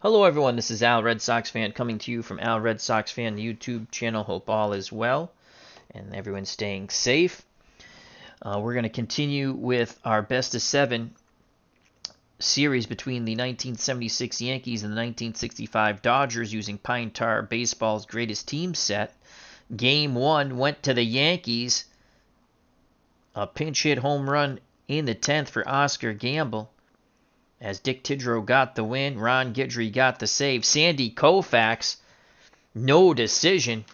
Hello everyone, this is Al Red Sox Fan coming to you from Al Red Sox Fan YouTube channel. Hope all is well and everyone's staying safe. We're going to continue with our best of 7 series between the 1976 Yankees and the 1965 Dodgers using Pine Tar Baseball's greatest team set. Game 1 went to the Yankees. A pinch hit home run in the 10th for Oscar Gamble, as Dick Tidrow got the win. Ron Guidry got the save. Sandy Koufax, no decision.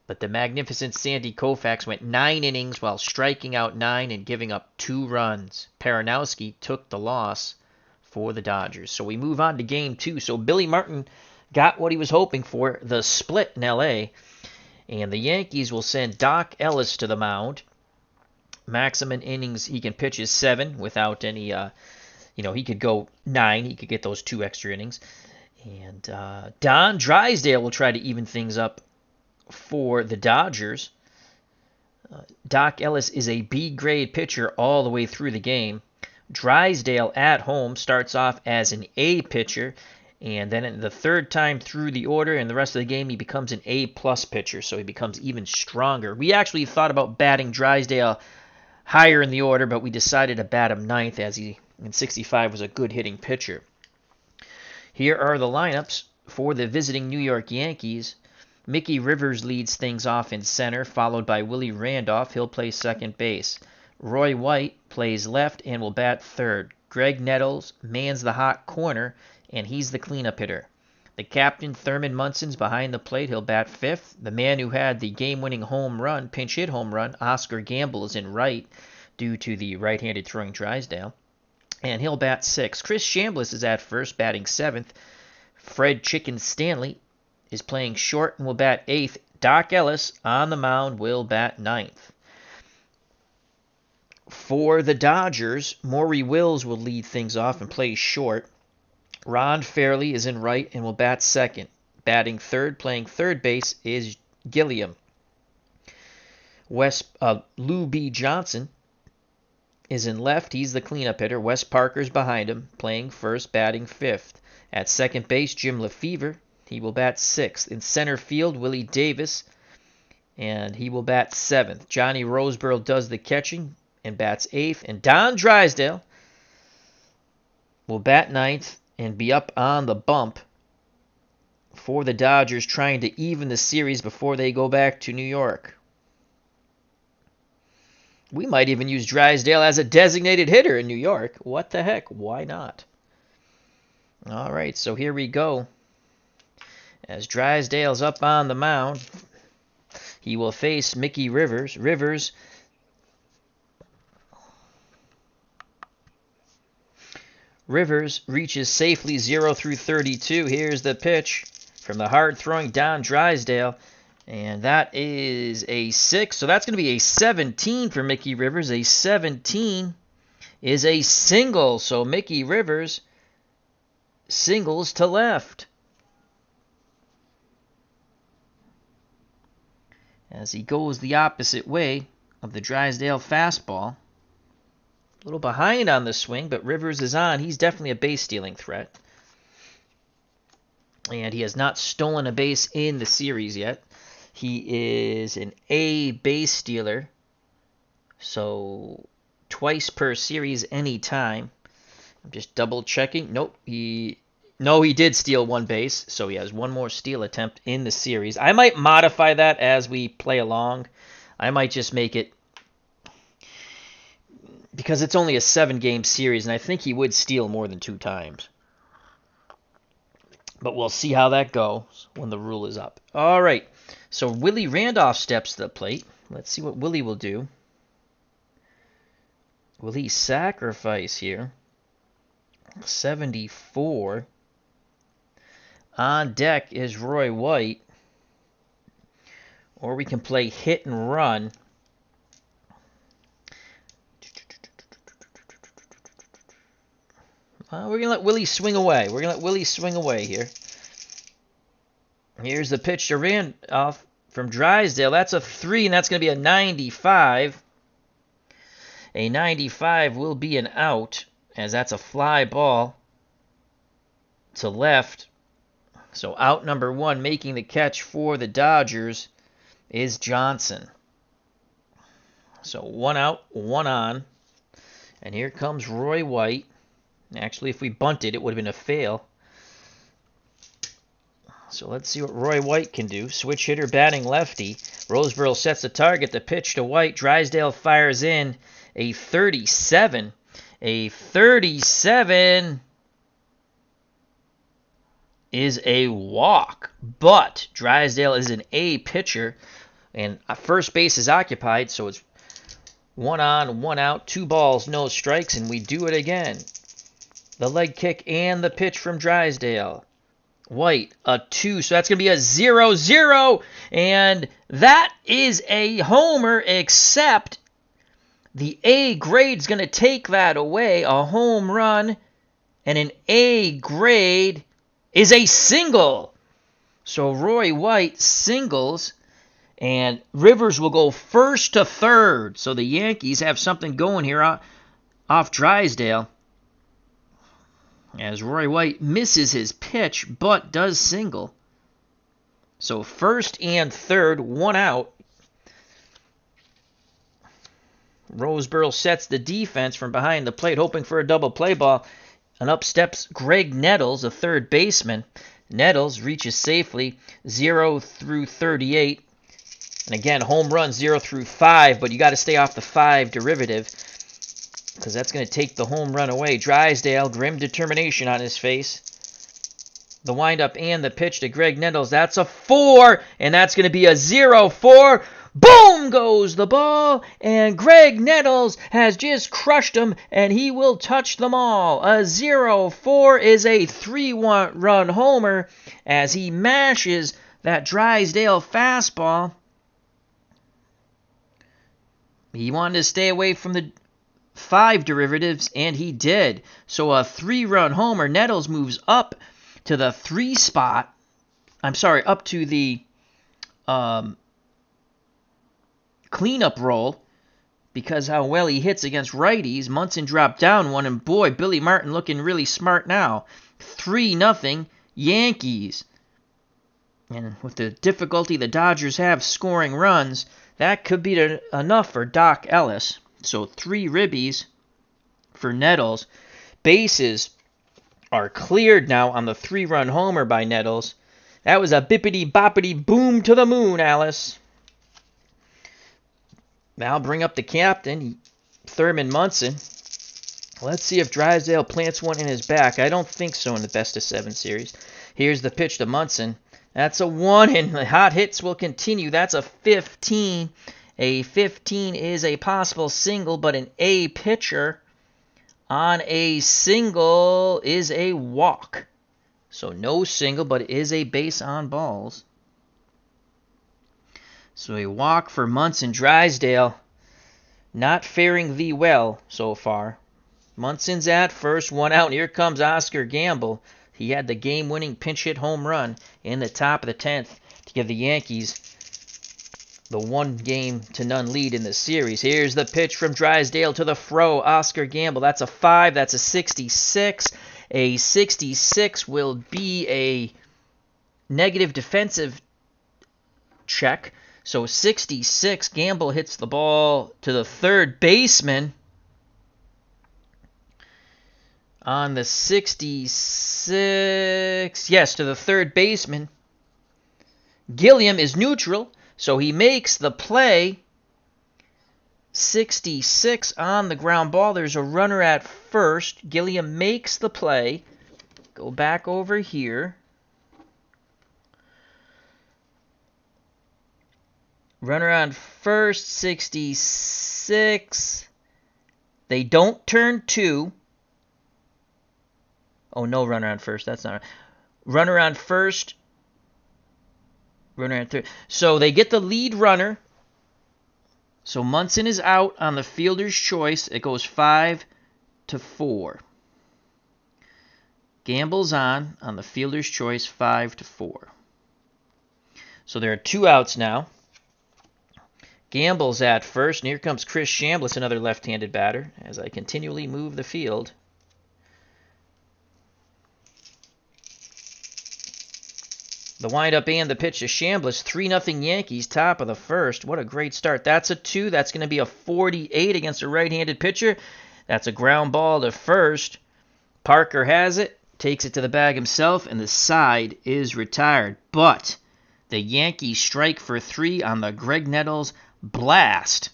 But the magnificent Sandy Koufax went 9 innings while striking out 9 and giving up 2 runs. Peronowski took the loss for the Dodgers. So we move on to Game 2. So Billy Martin got what he was hoping for, the split in L.A. And the Yankees will send Doc Ellis to the mound. Maximum innings he can pitch is 7 without any... he could go 9. He could get those 2 extra innings. And Don Drysdale will try to even things up for the Dodgers. Doc Ellis is a B-grade pitcher all the way through the game. Drysdale at home starts off as an A pitcher, and then in the third time through the order and the rest of the game, he becomes an A-plus pitcher, so he becomes even stronger. We actually thought about batting Drysdale higher in the order, but we decided to bat him 9th, as he in 65 was a good hitting pitcher. Here are the lineups for the visiting New York Yankees. Mickey Rivers leads things off in center, followed by Willie Randolph. He'll play second base. Roy White plays left and will bat third. Greg Nettles mans the hot corner, and he's the cleanup hitter. The captain, Thurman Munson's behind the plate. He'll bat fifth. The man who had the game-winning home run, pinch hit home run, Oscar Gamble, is in right due to the right-handed throwing Drysdale, and he'll bat sixth. Chris Chambliss is at first, batting seventh. Fred Chicken Stanley is playing short and will bat eighth. Doc Ellis on the mound will bat ninth. For the Dodgers, Maury Wills will lead things off and play short. Ron Fairley is in right and will bat second. Batting third, playing third base, is Gilliam. Lou B. Johnson is in left. He's the cleanup hitter. Wes Parker's behind him, playing first, batting fifth. At second base, Jim Lefevre. He will bat sixth. In center field, Willie Davis, and he will bat seventh. Johnny Roseboro does the catching and bats eighth. And Don Drysdale will bat ninth and be up on the bump for the Dodgers, trying to even the series before they go back to New York. We might even use Drysdale as a designated hitter in New York. What the heck? Why not? All right, so here we go. As Drysdale's up on the mound, he will face Mickey Rivers. Rivers reaches safely 0 through 32. Here's the pitch from the hard-throwing Don Drysdale, and that is a 6. So that's going to be a 17 for Mickey Rivers. A 17 is a single, so Mickey Rivers singles to left, as he goes the opposite way of the Drysdale fastball. A little behind on the swing, but Rivers is on. He's definitely a base-stealing threat, and he has not stolen a base in the series yet. He is an A base stealer, so twice per series anytime. I'm just double-checking. Nope, he did steal 1 base, so he has 1 more steal attempt in the series. I might modify that as we play along. I might just make it, because it's only a 7-game series, and I think he would steal more than 2 times. But we'll see how that goes when the rule is up. All right, so Willie Randolph steps to the plate. Let's see what Willie will do. Will he sacrifice here? 74. On deck is Roy White. Or we can play hit and run. We're going to let Willie swing away. Here. Here's the pitch to Randolph from Drysdale. That's a 3, and that's going to be a 95. A 95 will be an out, as that's a fly ball. to left. So out number 1, making the catch for the Dodgers, is Johnson. So 1 out, 1 on. And here comes Roy White. Actually, if we bunted, it would have been a fail. So let's see what Roy White can do. Switch hitter batting lefty. Roseboro sets the target. The pitch to White. Drysdale fires in a 37. A 37 is a walk. But Drysdale is an A pitcher. And first base is occupied, so it's 1 on, 1 out, 2 balls, no strikes, and we do it again. The leg kick and the pitch from Drysdale. White, a 2, so that's going to be a 0-0, and that is a homer, except the A grade's going to take that away. A home run and an A grade is a single. So Roy White singles, and Rivers will go first to third. So the Yankees have something going here off Drysdale, as Roy White misses his pitch but does single. So first and third, 1 out. Roseboro sets the defense from behind the plate, hoping for a double play ball. And up steps Greg Nettles, a third baseman. Nettles reaches safely 0 through 38. And again, home run 0 through 5, but you got to stay off the 5 derivative, because that's going to take the home run away. Drysdale, grim determination on his face. The windup and the pitch to Greg Nettles. That's a 4, and that's going to be a 0-4. Boom goes the ball, and Greg Nettles has just crushed him, and he will touch them all. A 0-4 is a 3-run homer as he mashes that Drysdale fastball. He wanted to stay away from the 5 derivatives, and he did. So a 3-run homer. Nettles moves up to the 3 spot. Up to the cleanup role, because how well he hits against righties. Munson dropped down 1, and boy, Billy Martin looking really smart now. 3-0 Yankees. And with the difficulty the Dodgers have scoring runs, that could be enough for Doc Ellis. So 3 ribbies for Nettles. Bases are cleared now on the 3-run homer by Nettles. That was a bippity-boppity boom to the moon, Alice. Now bring up the captain, Thurman Munson. Let's see if Drysdale plants one in his back. I don't think so in the best-of-7 series. Here's the pitch to Munson. That's a 1, and the hot hits will continue. That's a 15. A 15 is a possible single, but an A pitcher on a single is a walk. So no single, but it is a base on balls. So a walk for Munson. Drysdale not faring thee well so far. Munson's at first, 1 out, and here comes Oscar Gamble. He had the game-winning pinch hit home run in the top of the 10th to give the Yankees the 1-0 lead in the series. Here's the pitch from Drysdale to the fro. Oscar Gamble. That's a 5. That's a 66. A 66 will be a negative defensive check. So 66. Gamble hits the ball to the third baseman. On the 66, yes, to the third baseman. Gilliam is neutral, so he makes the play. 66 on the ground ball. There's a runner at first. Gilliam makes the play. Go back over here. Runner on first, 66. They don't turn 2. Oh, no runner on first. That's not right. Runner on first. Runner on third. So they get the lead runner. So Munson is out on the fielder's choice. It goes 5-4. Gamble's on the fielder's choice, 5-4. So there are 2 outs now. Gamble's at first, and here comes Chris Chambliss, another left-handed batter, as I continually move the field. The windup and the pitch to Chambliss. 3-0 Yankees, top of the first. What a great start. That's a 2. That's going to be a 48 against a right-handed pitcher. That's a ground ball to first. Parker has it, takes it to the bag himself, and the side is retired. But the Yankees strike for 3 on the Greg Nettles blast.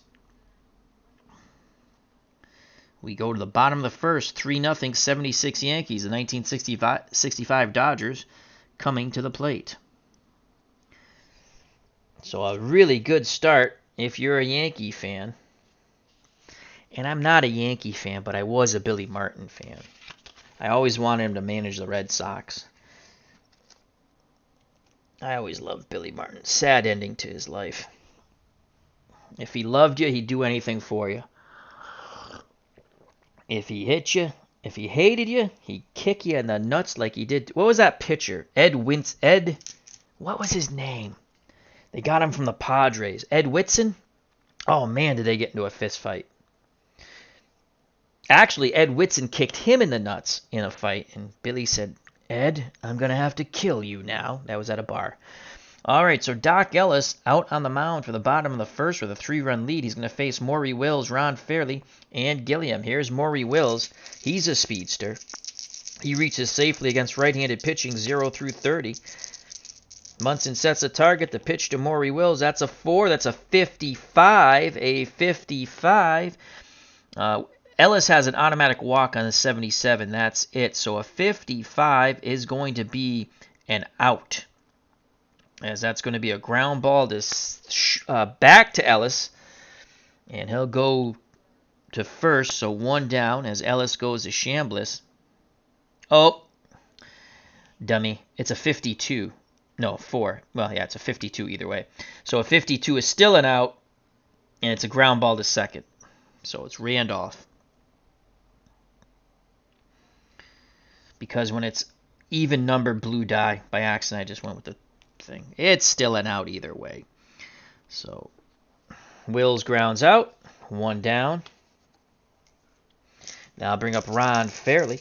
We go to the bottom of the first, 3-0, 76 Yankees, the 1965 Dodgers coming to the plate. So a really good start if you're a Yankee fan. And I'm not a Yankee fan, but I was a Billy Martin fan. I always wanted him to manage the Red Sox. I always loved Billy Martin. Sad ending to his life. If he loved you, he'd do anything for you. If he hit you, if he hated you, he'd kick you in the nuts like he did. What was that pitcher? Ed, what was his name? They got him from the Padres. Ed Whitson? Oh, man, did they get into a fist fight. Actually, Ed Whitson kicked him in the nuts in a fight, and Billy said, Ed, I'm going to have to kill you now. That was at a bar. All right, so Doc Ellis out on the mound for the bottom of the first with a 3-run lead. He's going to face Maury Wills, Ron Fairley, and Gilliam. Here's Maury Wills. He's a speedster. He reaches safely against right-handed pitching 0 through 30. Munson sets a target. The pitch to Maury Wills. That's a 4. That's a 55. A 55. Ellis has an automatic walk on the 77. That's it. So a 55 is going to be an out, as that's going to be a ground ball to back to Ellis, and he'll go to first, so 1 down as Ellis goes to Chambliss. Oh, dummy. It's a 52. No, 4. Well, yeah, it's a 52 either way. So a 52 is still an out, and it's a ground ball to second. So it's Randolph. Because when it's even number blue die, by accident I just went with the thing. It's still an out either way. So Wills grounds out, 1 down. Now I'll bring up Ron Fairley.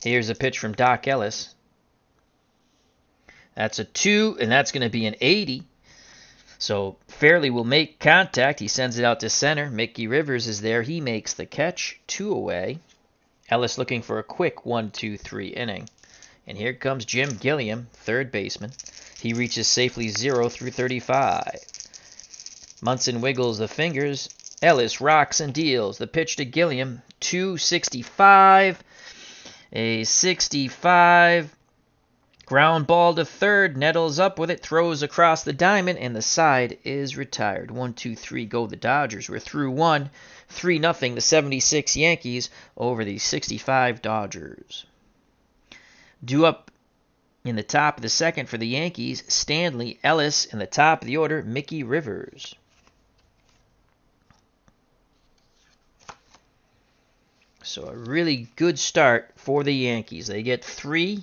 Here's a pitch from Doc Ellis. That's a 2, and that's going to be an 80. So Fairley will make contact. He sends it out to center. Mickey Rivers is there. He makes the catch. 2 away. Ellis looking for a quick 1-2-3 inning. And here comes Jim Gilliam, third baseman. He reaches safely 0 through 35. Munson wiggles the fingers. Ellis rocks and deals. The pitch to Gilliam, 265. A 65. Ground ball to third. Nettles up with it. Throws across the diamond. And the side is retired. 1-2-3 go the Dodgers. We're through 1. 3-0 the 76 Yankees over the 65 Dodgers. Due up in the top of the second for the Yankees, Stanley Ellis. In the top of the order, Mickey Rivers. So a really good start for the Yankees. They get 3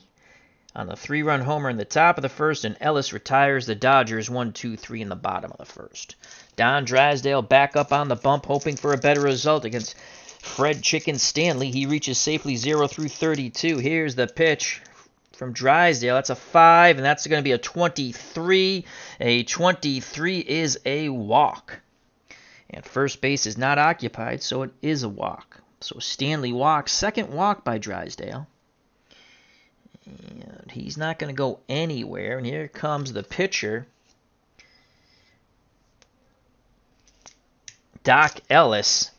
on the 3-run homer in the top of the first, and Ellis retires the Dodgers 1-2-3 in the bottom of the first. Don Drysdale back up on the bump, hoping for a better result against Fred Chicken Stanley. He reaches safely 0 through 32. Here's the pitch from Drysdale. That's a 5, and that's going to be a 23. A 23 is a walk. And first base is not occupied, so it is a walk. So Stanley walks. Second walk by Drysdale. And he's not going to go anywhere. And here comes the pitcher, Doc Ellis.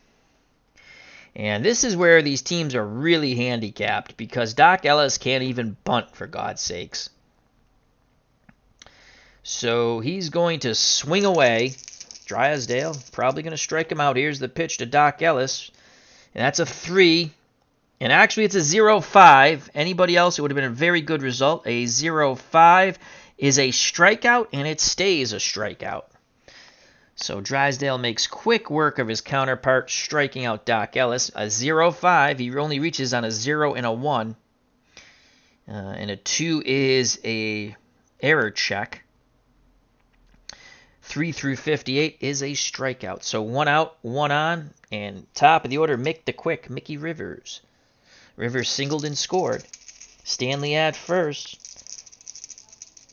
And this is where these teams are really handicapped, because Doc Ellis can't even bunt, for God's sakes. So he's going to swing away. Drysdale probably going to strike him out. Here's the pitch to Doc Ellis. And that's a 3. And actually it's a 0-5. Anybody else, it would have been a very good result. A 0-5 is a strikeout, and it stays a strikeout. So Drysdale makes quick work of his counterpart, striking out Doc Ellis. A 0-5. He only reaches on a 0 and a 1. And a 2 is a error check. 3 through 58 is a strikeout. So 1 out, 1 on, and top of the order, Mick the Quick, Mickey Rivers. Rivers singled and scored. Stanley at first.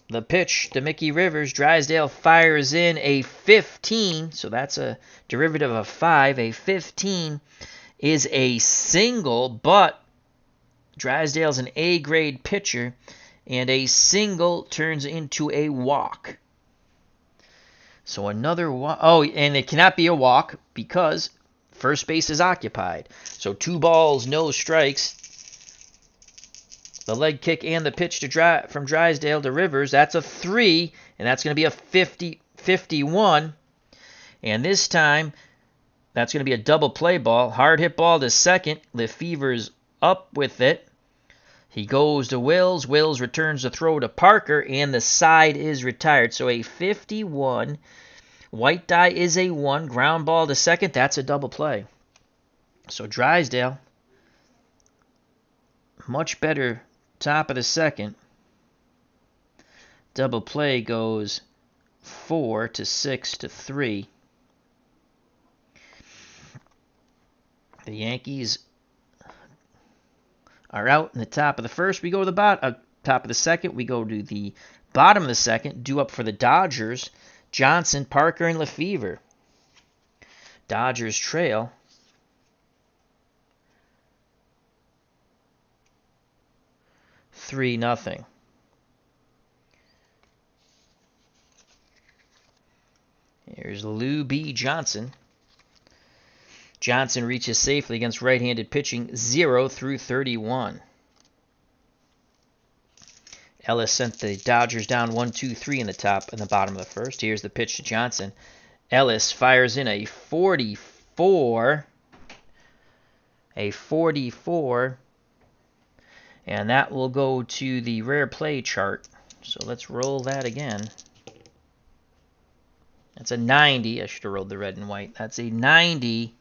The pitch to Mickey Rivers. Drysdale fires in a 15, so that's a derivative of 5. A 15 is a single, but Drysdale's an A-grade pitcher, and a single turns into a walk. So another walk. Oh, and it cannot be a walk because first base is occupied. So 2 balls, no strikes. The leg kick and the pitch from Drysdale to Rivers, that's a 3, and that's going to be a 51. And this time, that's going to be a double play ball. Hard hit ball to second. Lefevre's up with it. He goes to Wills. Wills returns the throw to Parker, and the side is retired. So a 51. White die is a 1. Ground ball to second. That's a double play. So Drysdale, much better top of the second. Double play goes 4 to 6 to 3. The Yankees are out in the top of the first. We go to the top of the second. We go to the bottom of the second. Due up for the Dodgers. Johnson, Parker, and Lefevre. Dodgers trail 3-0. Here's Lou B. Johnson. Johnson reaches safely against right-handed pitching 0 through 31. Ellis sent the Dodgers down 1-2-3 in the top and the bottom of the first. Here's the pitch to Johnson. Ellis fires in a 44. A 44. And that will go to the rare play chart. So let's roll that again. That's a 90. I should have rolled the red and white. That's a 90.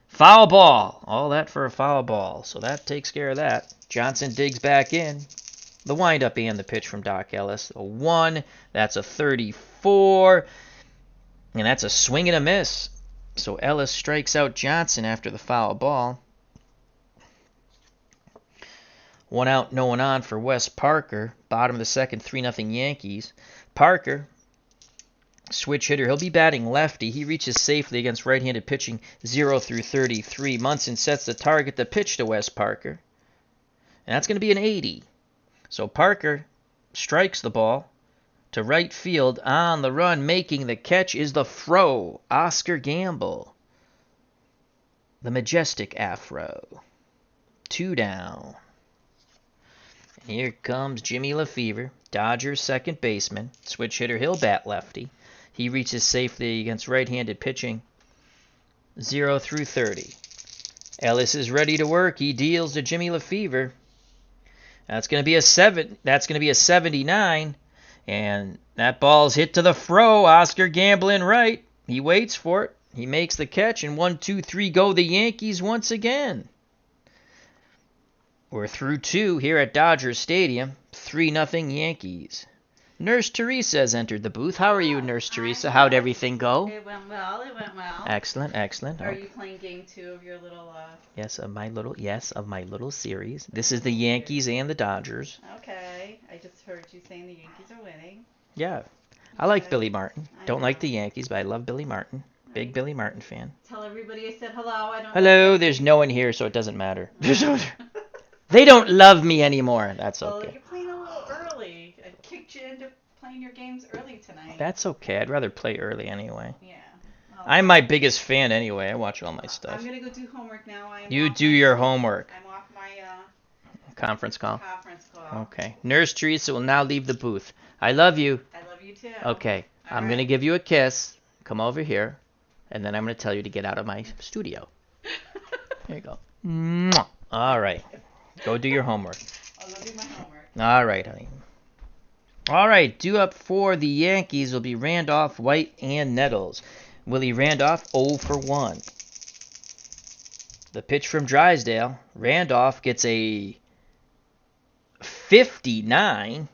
Foul ball. All that for a foul ball. So that takes care of that. Johnson digs back in. The windup and the pitch from Doc Ellis. A 1. That's a 34. And that's a swing and a miss. So Ellis strikes out Johnson after the foul ball. 1 out, no one on for Wes Parker. Bottom of the second, 3-0 Yankees. Parker, switch hitter. He'll be batting lefty. He reaches safely against right-handed pitching 0 through 33. Munson sets the target to pitch to Wes Parker. And that's going to be an 80. So Parker strikes the ball to right field. On the run, making the catch is the Fro, Oscar Gamble. The majestic Afro. 2 down. Here comes Jimmy Lefevre, Dodgers second baseman. Switch hitter, he'll bat lefty. He reaches safely against right-handed pitching 0 through 30. Ellis is ready to work. He deals to Jimmy Lefevre. That's going to be a 7. That's going to be a 79. And that ball's hit to the Fro. Oscar gambling right. He waits for it. He makes the catch. And 1, 2, 3 go the Yankees once again. We're through 2 here at Dodger Stadium. 3-0 Yankees. Nurse Teresa has entered the booth. How are you, Nurse Teresa? How'd everything go? It went well. Excellent, excellent. Are you playing game 2 of your little... Yes, of my little series. This is the Yankees and the Dodgers. Okay. I just heard you saying the Yankees are winning. Yeah. I like Billy Martin. Don't like the Yankees, but I love Billy Martin. Big Billy Martin fan. Tell everybody I said hello. Hello, there's no one here, so it doesn't matter. They don't love me anymore. That's okay. Well, you're playing a little early. I kicked you into playing your games early tonight. That's okay. I'd rather play early anyway. Yeah. Well, I'm my biggest fan anyway. I watch all my stuff. I'm going to go do homework now. You do your homework. I'm off my conference call. Conference call. Okay. Nurse Teresa will now leave the booth. I love you. I love you too. Okay. I'm going to give you a kiss. Come over here. And then I'm going to tell you to get out of my studio. There you go. Mwah. All right. Go do your homework. I'll go do my homework. All right, honey. All right, due up for the Yankees will be Randolph, White, and Nettles. Willie Randolph, 0 for 1. The pitch from Drysdale. Randolph gets a 59.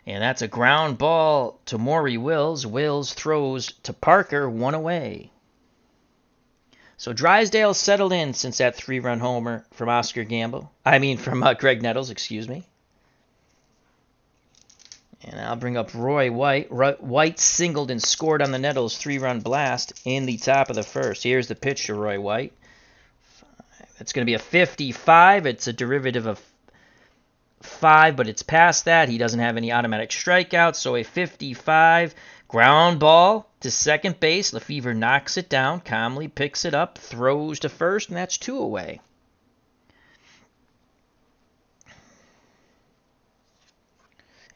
And that's a ground ball to Maury Wills. Wills throws to Parker, 1 away. So Drysdale settled in since that 3-run homer from Greg Nettles, excuse me. And I'll bring up Roy White. White singled and scored on the Nettles 3-run blast in the top of the first. Here's the pitch to Roy White. It's going to be a 55. It's a derivative of 5, but it's past that. He doesn't have any automatic strikeouts, so a 55. Ground ball to second base. Lefevre knocks it down, calmly picks it up, throws to first, and that's 2 away.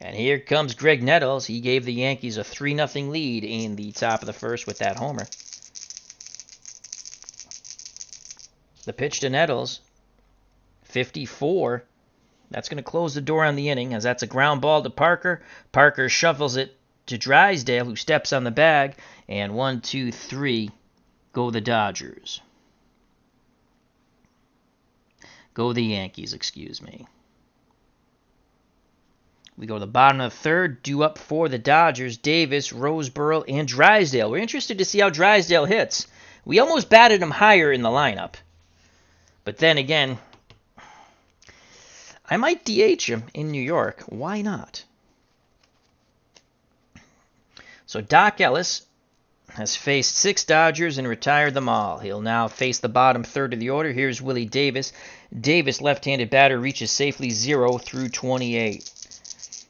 And here comes Greg Nettles. He gave the Yankees a 3-0 lead in the top of the first with that homer. The pitch to Nettles, 54. That's going to close the door on the inning, as that's a ground ball to Parker. Parker shuffles it to Drysdale, who steps on the bag. And 1, 2, 3, go the Dodgers. Go the Yankees, excuse me. We go to the bottom of the third, due up for the Dodgers, Davis, Roseboro, and Drysdale. We're interested to see how Drysdale hits. We almost batted him higher in the lineup. But then again, I might DH him in New York. Why not? So Doc Ellis has faced 6 Dodgers and retired them all. He'll now face the bottom third of the order. Here's Willie Davis. Davis, left-handed batter, reaches safely 0 through 28.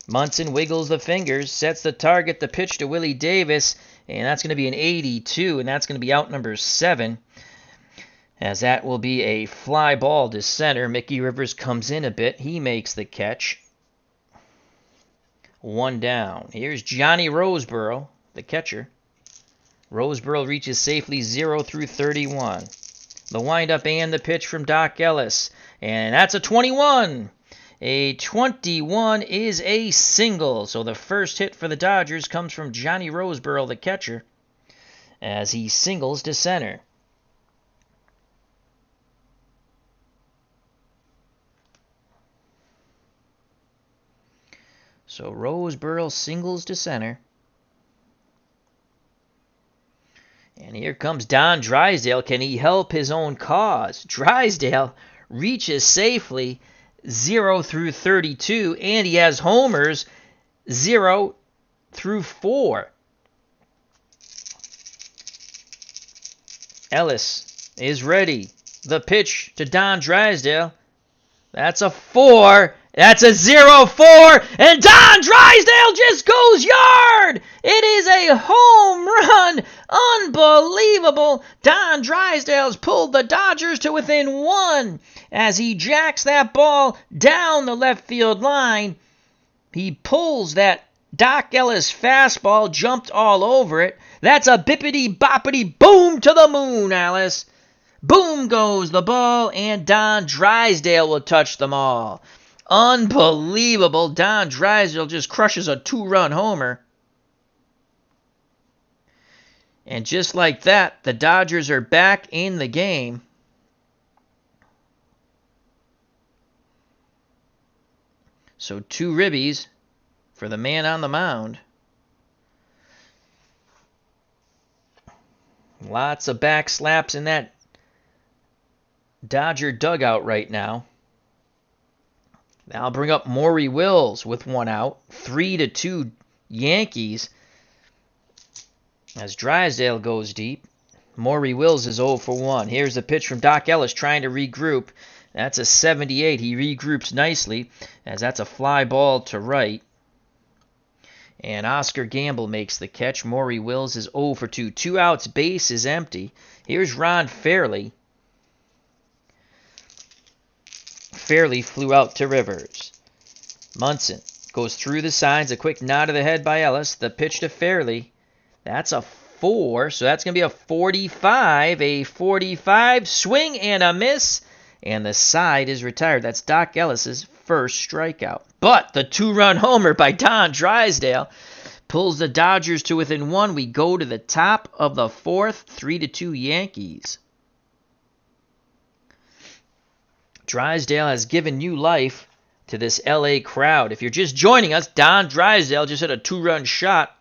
Munson wiggles the fingers, sets the target, the pitch to Willie Davis, and that's going to be an 82, and that's going to be out number 7, as that will be a fly ball to center. Mickey Rivers comes in a bit. He makes the catch. 1 down. Here's Johnny Roseboro, the catcher. Roseboro reaches safely 0 through 31. The windup and the pitch from Doc Ellis, and that's a 21. A 21 is a single. So the first hit for the Dodgers comes from Johnny Roseboro, the catcher, as he singles to center. So Roseboro singles to center. And here comes Don Drysdale. Can he help his own cause? Drysdale reaches safely 0 through 32, and he has homers 0 through 4. Ellis is ready. The pitch to Don Drysdale. That's a 4. That's a 0-4, and Don Drysdale just goes yard. It is a home run. Unbelievable. Don Drysdale's pulled the Dodgers to within 1 as he jacks that ball down the left field line. He pulls that Doc Ellis fastball, jumped all over it. That's a bippity-boppity boom to the moon, Alice. Boom goes the ball, and Don Drysdale will touch them all. Unbelievable. Don Drysdale just crushes a 2-run homer. And just like that, the Dodgers are back in the game. So 2 ribbies for the man on the mound. Lots of back slaps in that Dodger dugout right now. Now I'll bring up Maury Wills with 1 out. 3-2 Yankees as Drysdale goes deep. Maury Wills is 0 for 1. Here's the pitch from Doc Ellis trying to regroup. That's a 78. He regroups nicely as that's a fly ball to right. And Oscar Gamble makes the catch. Maury Wills is 0 for 2. 2 outs, base is empty. Here's Ron Fairley. Fairley flew out to Rivers. Munson goes through the signs. A quick nod of the head by Ellis. The pitch to Fairley. That's a 4, so that's going to be a 45. A 45, swing and a miss. And the side is retired. That's Doc Ellis's first strikeout. But the 2-run homer by Don Drysdale pulls the Dodgers to within 1. We go to the top of the 4th, 3-2 Yankees. Drysdale has given new life to this LA crowd. If you're just joining us, Don Drysdale just hit a 2-run shot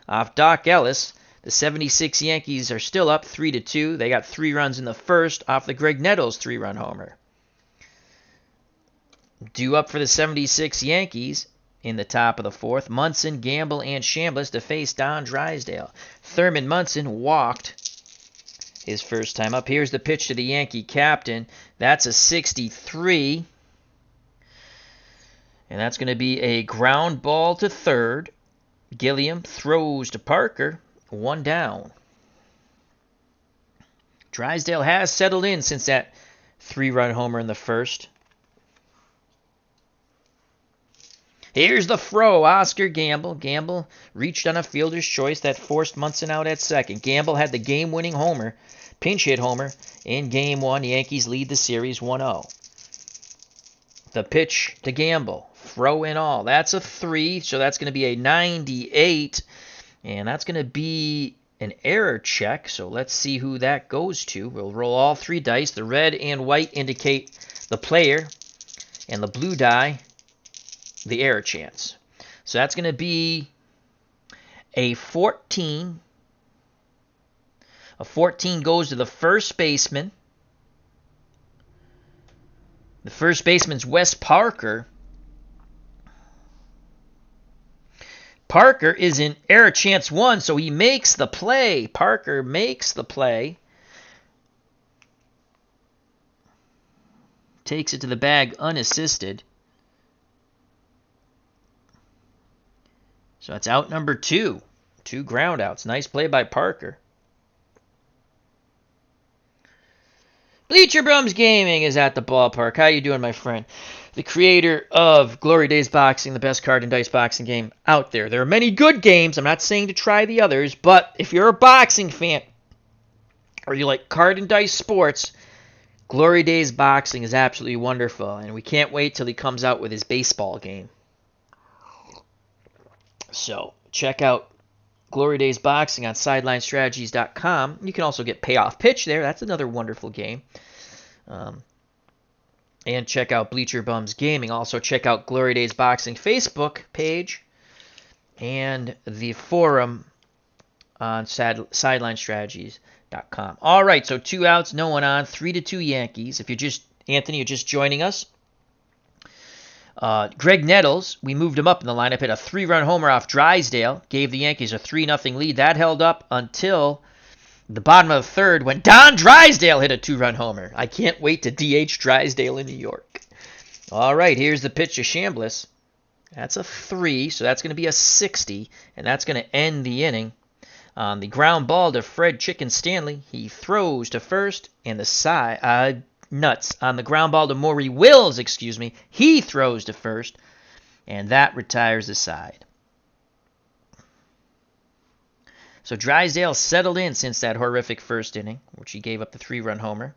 off Doc Ellis. The 76 Yankees are still up 3-2. They got 3 runs in the first off the Greg Nettles 3-run homer. Due up for the 76 Yankees in the top of the fourth. Munson, Gamble, and Chambliss to face Don Drysdale. Thurman Munson walked his first time up. Here's the pitch to the Yankee captain. That's a 63. And that's going to be a ground ball to third. Gilliam throws to Parker. 1 down. Drysdale has settled in since that 3-run homer in the first. Here's the throw, Oscar Gamble. Gamble reached on a fielder's choice that forced Munson out at second. Gamble had the game-winning homer, pinch hit homer, in Game 1. The Yankees lead the series 1-0. The pitch to Gamble, throw in all. That's a 3, so that's going to be a 98, and that's going to be an error check, so let's see who that goes to. We'll roll all 3 dice. The red and white indicate the player, and the blue die the error chance. So that's going to be a 14. A 14 goes to the first baseman. The first baseman's Wes Parker. Parker is in error chance 1, so he makes the play. Parker makes the play. Takes it to the bag unassisted. So that's out number 2. 2 ground outs. Nice play by Parker. Bleacher Bums Gaming is at the ballpark. How you doing, my friend? The creator of Glory Days Boxing, the best card and dice boxing game out there. There are many good games. I'm not saying to try the others, but if you're a boxing fan or you like card and dice sports, Glory Days Boxing is absolutely wonderful, and we can't wait till he comes out with his baseball game. So check out Glory Days Boxing on SidelineStrategies.com. You can also get Payoff Pitch there. That's another wonderful game. And check out Bleacher Bums Gaming. Also check out Glory Days Boxing Facebook page and the forum on SidelineStrategies.com. All right, so 2 outs, no one on, 3-2 Yankees. If you're just, Anthony, you're just joining us. Greg Nettles, we moved him up in the lineup, hit a 3-run homer off Drysdale, gave the Yankees a 3-0 lead. That held up until the bottom of the third when Don Drysdale hit a 2-run homer. I can't wait to DH Drysdale in New York. All right, here's the pitch to Chambliss. That's a 3, so that's going to be a 60, and that's going to end the inning. On the ground ball to Fred Chicken Stanley, he throws to first, and the side... nuts. On the ground ball to Maury Wills, he throws to first, and that retires the side. So Drysdale settled in since that horrific first inning, which he gave up the 3-run homer.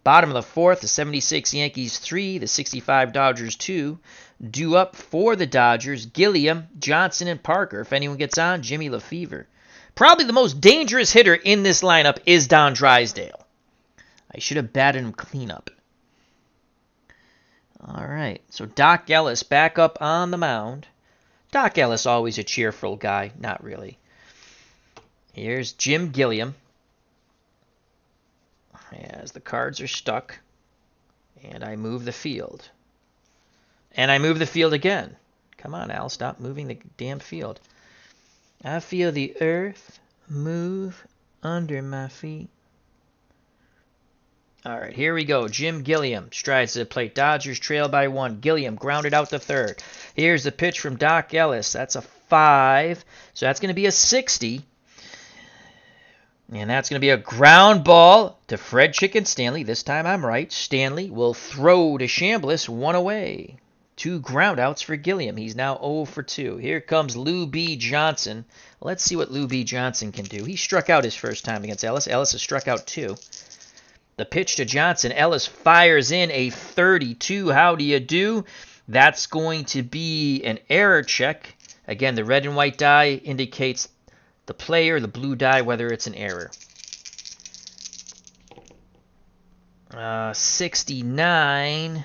Bottom of the fourth, the 76 Yankees 3, the 65 Dodgers 2. Due up for the Dodgers, Gilliam, Johnson, and Parker. If anyone gets on, Jimmy Lefevre. Probably the most dangerous hitter in this lineup is Don Drysdale. I should have batted him cleanup. All right, so Doc Ellis back up on the mound. Doc Ellis always a cheerful guy. Not really. Here's Jim Gilliam. As the cards are stuck. And I move the field. And I move the field again. Come on, Al, stop moving the damn field. I feel the earth move under my feet. All right, here we go. Jim Gilliam strides to the plate. Dodgers trail by 1. Gilliam grounded out to third. Here's the pitch from Doc Ellis. That's a 5. So that's going to be a 60. And that's going to be a ground ball to Fred Chicken Stanley. This time I'm right. Stanley will throw to Chambliss. 1 away. 2 ground outs for Gilliam. He's now 0 for 2. Here comes Lou B. Johnson. Let's see what Lou B. Johnson can do. He struck out his first time against Ellis. Ellis has struck out 2. The pitch to Johnson. Ellis fires in a 32. How do you do? That's going to be an error check. Again, the red and white die indicates the player, the blue die, whether it's an error. 69.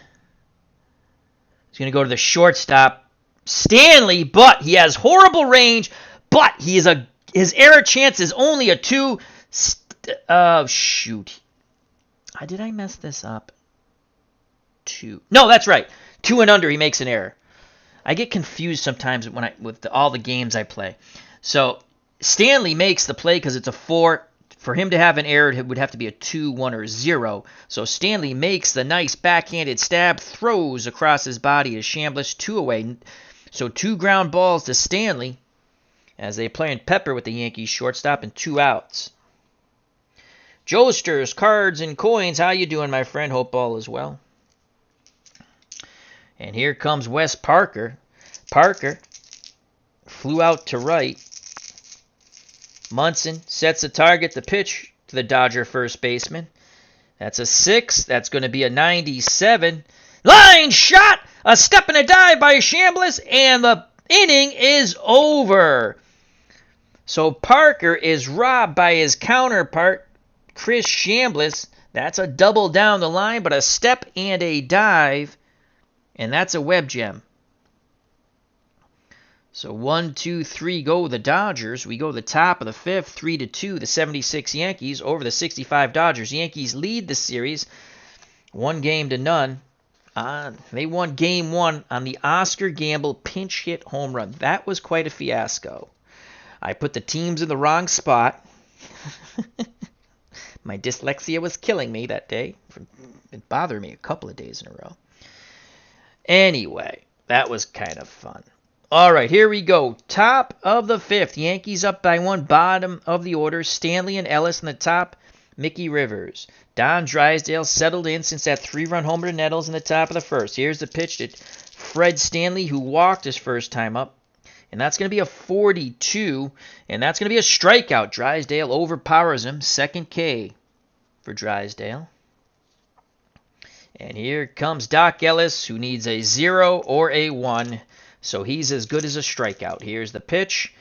He's going to go to the shortstop, Stanley, but he has horrible range, but his error chance is only a 2. Shoot. Did I mess this up? 2. No, that's right. 2 and under, he makes an error. I get confused sometimes with all the games I play. So Stanley makes the play because it's a 4. For him to have an error, it would have to be a 2, 1, or 0. So Stanley makes the nice backhanded stab, throws across his body as Chambliss 2 away. So 2 ground balls to Stanley as they play in Pepper with the Yankees shortstop and 2 outs. Joesters, Cards, and Coins, how you doing, my friend? Hope all is well. And here comes Wes Parker. Parker flew out to right. Munson sets the target, the pitch to the Dodger first baseman. That's a 6. That's going to be a 97. Line shot! A step and a dive by Chambliss, and the inning is over. So Parker is robbed by his counterpart, Chris Chambliss. That's a double down the line, but a step and a dive, and that's a web gem. So 1, 2, 3 go the Dodgers. We go the top of the 5th, 3-2, the 76 Yankees over the 65 Dodgers. Yankees lead the series 1-0. They won Game 1 on the Oscar Gamble pinch hit home run. That was quite a fiasco. I put the teams in the wrong spot. My dyslexia was killing me that day. It bothered me a couple of days in a row. Anyway, that was kind of fun. All right, here we go. Top of the 5th. Yankees up by 1. Bottom of the order. Stanley and Ellis in the top. Mickey Rivers. Don Drysdale settled in since that 3-run homer to Nettles in the top of the 1st. Here's the pitch to Fred Stanley, who walked his first time up. And that's going to be a 42. And that's going to be a strikeout. Drysdale overpowers him. Second K for Drysdale. And here comes Doc Ellis, who needs a 0 or a 1. So he's as good as a strikeout. Here's the pitch.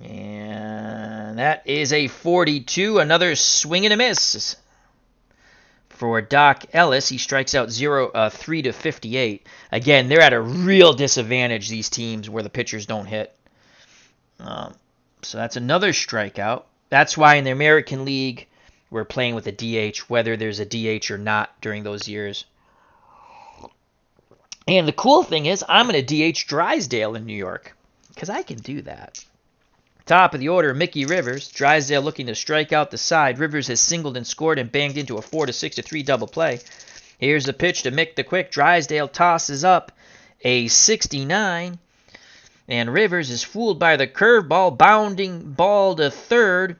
And that is a 42. Another swing and a miss for Doc Ellis. He strikes out 3 to 58. Again, they're at a real disadvantage, these teams, where the pitchers don't hit. So that's another strikeout. That's why in the American League, we're playing with a DH, whether there's a DH or not during those years. And the cool thing is, I'm going to DH Drysdale in New York, because I can do that. Top of the order, Mickey Rivers. Drysdale looking to strike out the side. Rivers has singled and scored and banged into a 4-6-3 double play. Here's the pitch to Mick the Quick. Drysdale tosses up a 69. And Rivers is fooled by the curveball, bounding ball to third.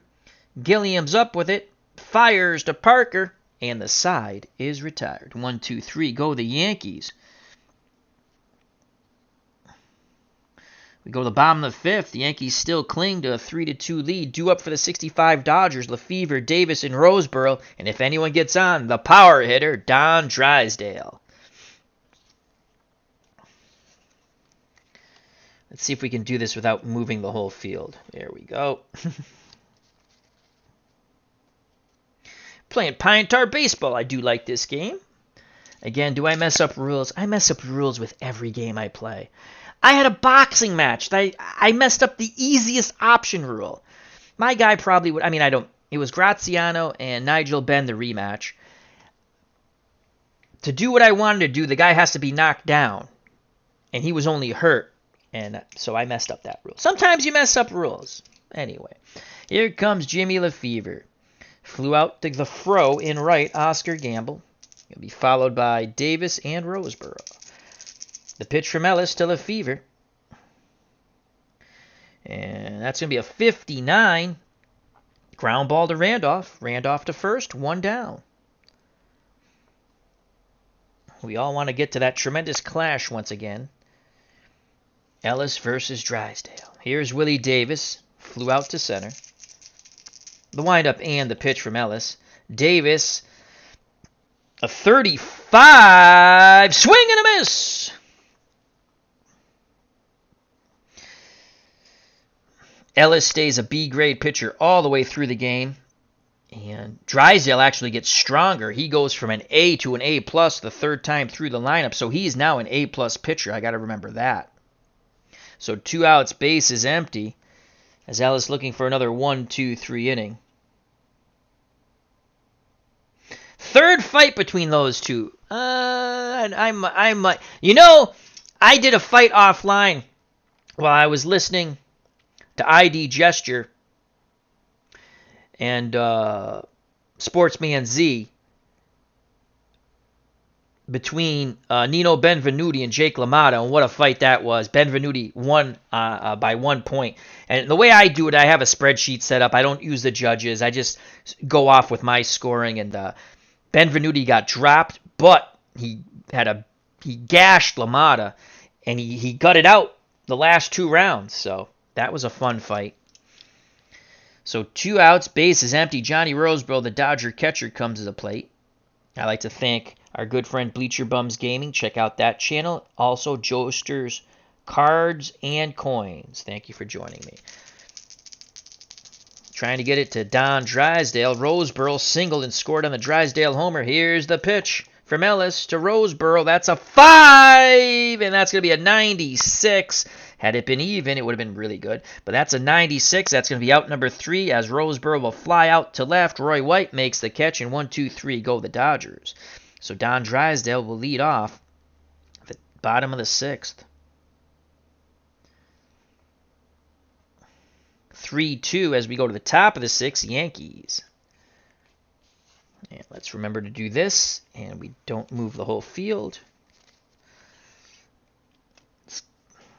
Gilliam's up with it, fires to Parker, and the side is retired. 1, 2, 3, go the Yankees. We go to the bottom of the 5th. The Yankees still cling to a 3-2 lead. Due up for the 65 Dodgers, Lefevre, Davis, and Roseboro. And if anyone gets on, the power hitter, Don Drysdale. Let's see if we can do this without moving the whole field. There we go. Playing Pine Tar Baseball. I do like this game. Again, do I mess up rules? I mess up rules with every game I play. I had a boxing match. I messed up the easiest option rule. My guy probably would. It was Graziano and Nigel Benn, the rematch. To do what I wanted to do, the guy has to be knocked down. And he was only hurt. And so I messed up that rule. Sometimes you mess up rules. Anyway, here comes Jimmy Lefevre. Flew out to the fro in right, Oscar Gamble. He'll be followed by Davis and Roseboro. The pitch from Ellis to Lefevre. And that's going to be a 59. Ground ball to Randolph. Randolph to first, 1 down. We all want to get to that tremendous clash once again. Ellis versus Drysdale. Here's Willie Davis. Flew out to center. The windup and the pitch from Ellis. Davis, a 35. Swing and a miss. Ellis stays a B-grade pitcher all the way through the game. And Drysdale actually gets stronger. He goes from an A to an A+ the third time through the lineup. So he's now an A+ pitcher. I got to remember that. So 2 outs, base is empty. As Ellis looking for another 1, 2, 3 inning. Third fight between those two. I did a fight offline while I was listening to ID Gesture and Sportsman Z between Nino Benvenuti and Jake LaMotta, and what a fight that was. Benvenuti won by 1 point. And the way I do it, I have a spreadsheet set up. I don't use the judges. I just go off with my scoring. And Benvenuti got dropped, but he gashed LaMotta, and he gutted out the last 2 rounds. So that was a fun fight. So 2 outs, base is empty. Johnny Roseboro, the Dodger catcher, comes to the plate. I'd like to thank our good friend Bleacher Bums Gaming. Check out that channel. Also, Joester's Cards and Coins. Thank you for joining me. Trying to get it to Don Drysdale. Roseboro singled and scored on the Drysdale homer. Here's the pitch from Ellis to Roseboro. That's a 5, and that's going to be a 96. Had it been even, it would have been really good. But that's a 96. That's going to be out number 3 as Roseboro will fly out to left. Roy White makes the catch, and 1, 2, 3 go the Dodgers. So Don Drysdale will lead off at the bottom of the 6th. 3-2 as we go to the top of the 6th, Yankees. And let's remember to do this, and we don't move the whole field.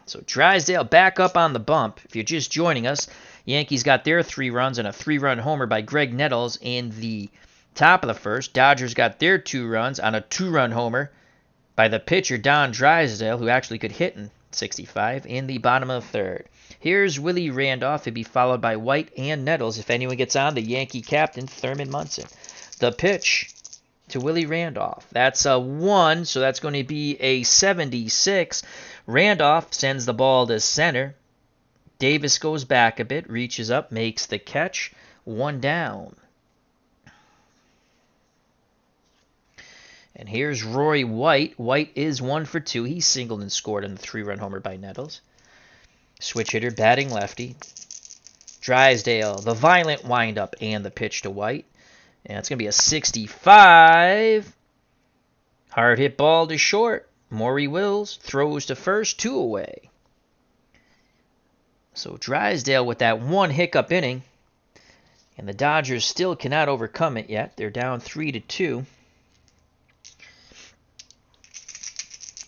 So Drysdale back up on the bump. If you're just joining us, Yankees got their 3 runs and a 3-run homer by Greg Nettles in the top of the 1st. Dodgers got their 2 runs on a 2-run homer by the pitcher Don Drysdale, who actually could hit in 65, in the bottom of the 3rd. Here's Willie Randolph. He'll be followed by White and Nettles. If anyone gets on, the Yankee captain, Thurman Munson. The pitch to Willie Randolph. That's a 1, so that's going to be a 76. Randolph sends the ball to center. Davis goes back a bit, reaches up, makes the catch. 1 down. And here's Roy White. White is 1 for 2. He singled and scored on the 3-run homer by Nettles. Switch hitter batting lefty. Drysdale, the violent windup and the pitch to White. And it's going to be a 65. Hard hit ball to short. Maury Wills throws to first, 2 away. So Drysdale with that 1 hiccup inning. And the Dodgers still cannot overcome it yet. They're down 3-2.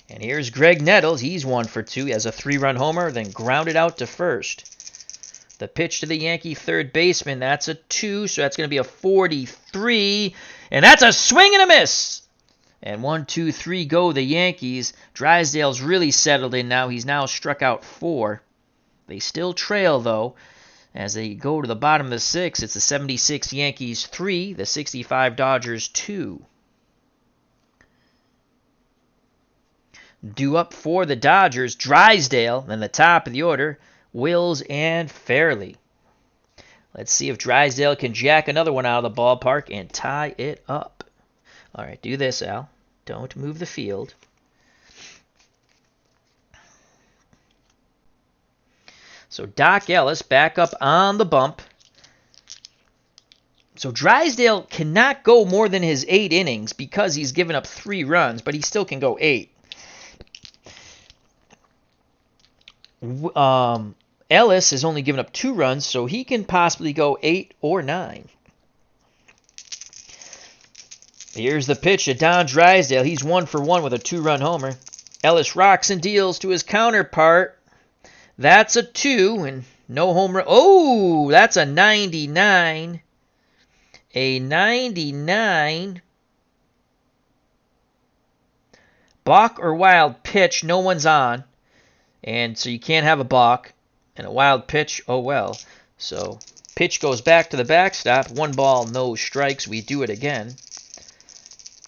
And here's Greg Nettles. He's 1 for 2. He has a 3-run homer, then grounded out to first. The pitch to the Yankee third baseman, that's a 2, so that's going to be a 43. And that's a swing and a miss. And 1, 2, 3 go the Yankees. Drysdale's really settled in now. He's now struck out 4. They still trail, though, as they go to the bottom of the 6th. It's the 76 Yankees 3, the 65 Dodgers 2. Due up for the Dodgers, Drysdale, then the top of the order, Wills and Fairley. Let's see if Drysdale can jack another one out of the ballpark and tie it up. All right, do this, Al. Don't move the field. So Doc Ellis back up on the bump. So Drysdale cannot go more than his 8 innings because he's given up 3 runs, but he still can go 8. Ellis has only given up 2 runs, so he can possibly go 8 or 9. Here's the pitch to Don Drysdale. He's 1 for 1 with a 2-run homer. Ellis rocks and deals to his counterpart. That's a 2 and no home run. Oh, that's a 99. A 99. Balk or wild pitch, no one's on. And so you can't have a balk. And a wild pitch, oh well. So pitch goes back to the backstop. 1 ball, no strikes. We do it again.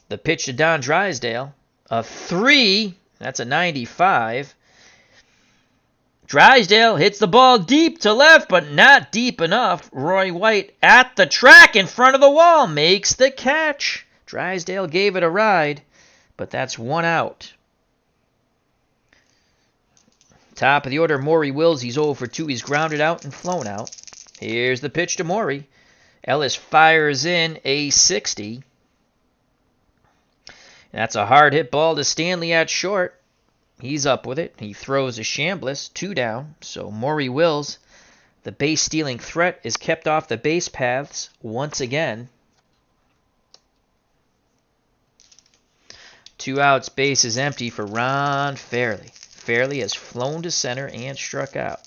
The pitch to Don Drysdale. A 3. That's a 95. Drysdale hits the ball deep to left, but not deep enough. Roy White at the track in front of the wall makes the catch. Drysdale gave it a ride, but that's 1 out. Top of the order, Maury Wills. He's 0 for 2. He's grounded out and flown out. Here's the pitch to Maury. Ellis fires in a 60. That's a hard hit ball to Stanley at short. He's up with it. He throws a shambless, 2 down. So Maury Wills, the base-stealing threat, is kept off the base paths once again. 2 outs, base is empty for Ron Fairly. Fairly has flown to center and struck out.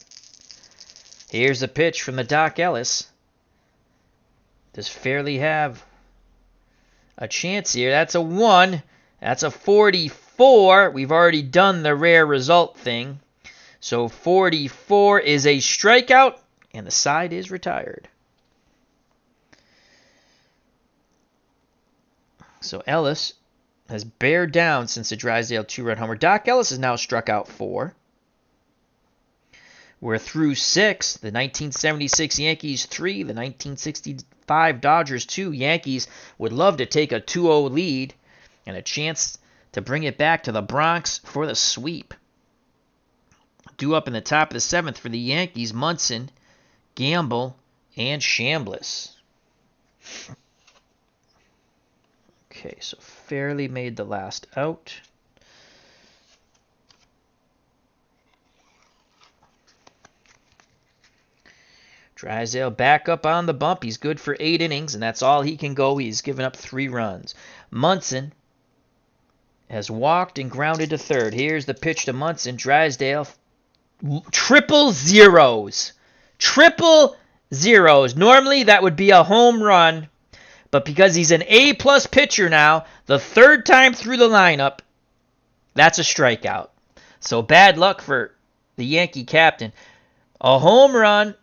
Here's the pitch from the Doc Ellis. Does Fairly have a chance here? That's a 1. That's a 44. We've already done the rare result thing. So 44 is a strikeout, and the side is retired. So Ellis has bared down since the Drysdale 2-run homer. Doc Ellis has now struck out 4. We're through 6. The 1976 Yankees 3, the 1965 Dodgers 2. Yankees would love to take a 2-0 lead and a chance to bring it back to the Bronx for the sweep. Due up in the top of the 7th for the Yankees, Munson, Gamble, and Shambliss. Okay, so Fairly made the last out. Drysdale back up on the bump. He's good for 8 innings, and that's all he can go. He's given up 3 runs. Munson has walked and grounded to third. Here's the pitch to Munson. Drysdale, triple zeros. Triple zeros. Normally that would be a home run, but because he's an A-plus pitcher now, the 3rd time through the lineup, that's a strikeout. So bad luck for the Yankee captain. A home run.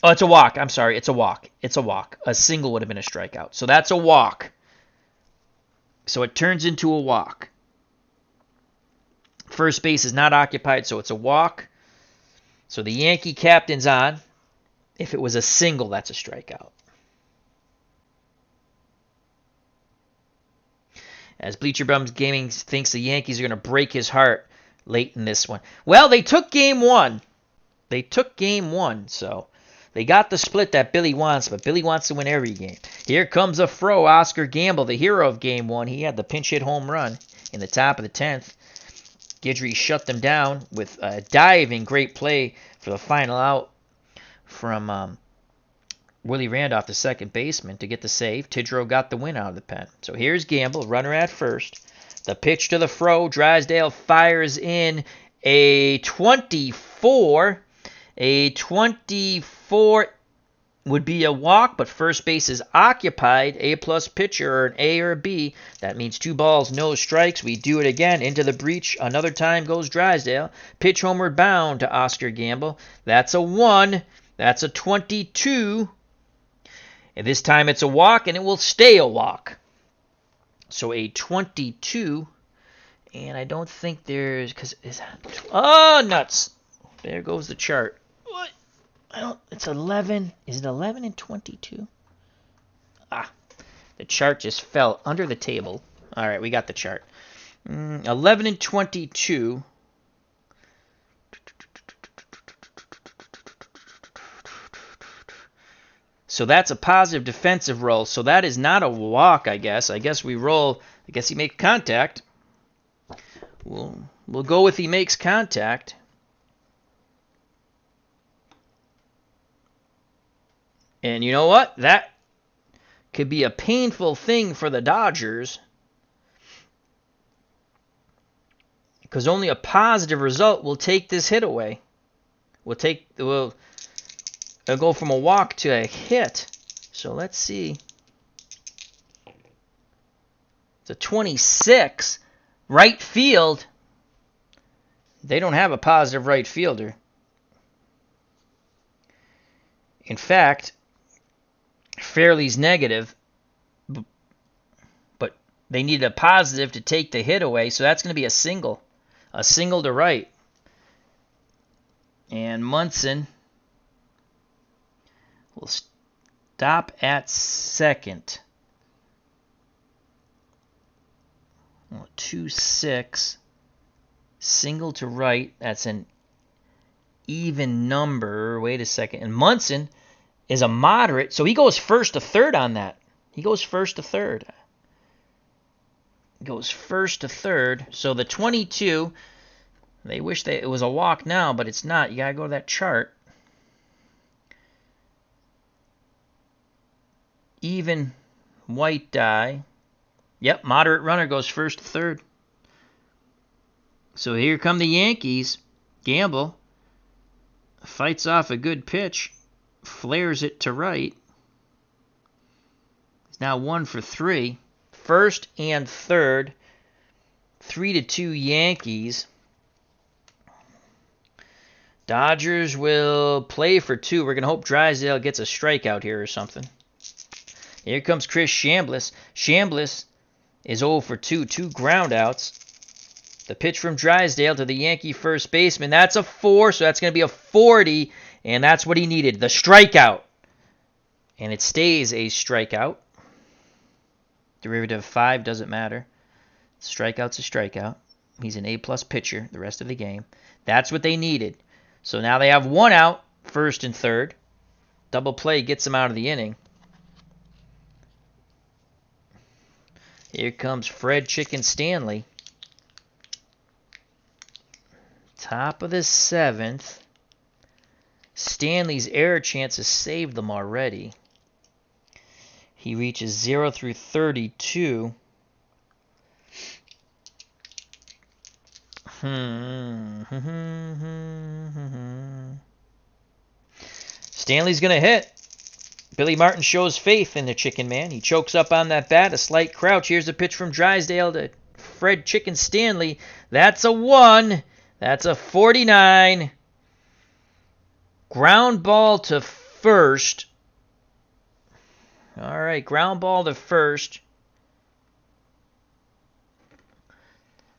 Oh, it's a walk. I'm sorry. It's a walk. It's a walk. A single would have been a strikeout. So that's a walk. So it turns into a walk. First base is not occupied, so it's a walk. So the Yankee captain's on. If it was a single, that's a strikeout. As Bleacher Bums Gaming thinks the Yankees are going to break his heart late in this one. Well, they took game 1. They took game 1, so they got the split that Billy wants, but Billy wants to win every game. Here comes a fro, Oscar Gamble, the hero of game 1. He had the pinch hit home run in the top of the 10th. Guidry shut them down with a diving great play for the final out from Willie Randolph, the second baseman, to get the save. Tidrow got the win out of the pen. So here's Gamble, runner at first. The pitch to the fro. Drysdale fires in a 24. A 24 would be a walk, but first base is occupied. A-plus pitcher, or an A or a B. That means 2 balls, no strikes. We do it again. Into the breach. Another time goes Drysdale. Pitch homeward bound to Oscar Gamble. That's a 1. That's a 22. And this time it's a walk, and it will stay a walk. So a 22. And I don't think there's... Oh, nuts. There goes the chart. What? It's 11. Is it 11 and 22? Ah, the chart just fell under the table. All right, we got the chart. 11 and 22. So that's a positive defensive roll. So that is not a walk, I guess. I guess we roll. I guess he makes contact. We'll go with he makes contact. And you know what? That could be a painful thing for the Dodgers, because only a positive result will take this hit away. It'll go from a walk to a hit. So let's see. It's a 26. Right field. They don't have a positive right fielder. In fact, Fairly's negative, but they need a positive to take the hit away, so that's going to be a single to right. And Munson will stop at second. 2-6, single to right. That's an even number. Wait a second. And Munson is a moderate, so he goes first to third on that. He goes first to third. So the 22, They wish that it was a walk now, but it's not. You got to go to that chart. Even white die. Yep, moderate runner goes first to third. So here come the Yankees. Gamble fights off a good pitch, flares it to right. He's now 1 for 3. First and third, 3-2 Yankees. Dodgers will play for 2. We're going to hope Drysdale gets a strikeout here or something. Here comes Chris Chambliss. Chambliss is 0 for 2, 2 groundouts. The pitch from Drysdale to the Yankee first baseman. That's a 4, so that's going to be a 40, and that's what he needed, the strikeout. And it stays a strikeout. Derivative of 5 doesn't matter. Strikeout's a strikeout. He's an A-plus pitcher the rest of the game. That's what they needed. So now they have 1 out, first and third. Double play gets them out of the inning. Here comes Fred Chicken Stanley. Top of the 7th. Stanley's error chances saved them already. He reaches 0 through 32. Stanley's going to hit. Billy Martin shows faith in the Chicken Man. He chokes up on that bat, a slight crouch. Here's a pitch from Drysdale to Fred Chicken Stanley. That's a 1. That's a 49. Ground ball to first. All right, ground ball to first.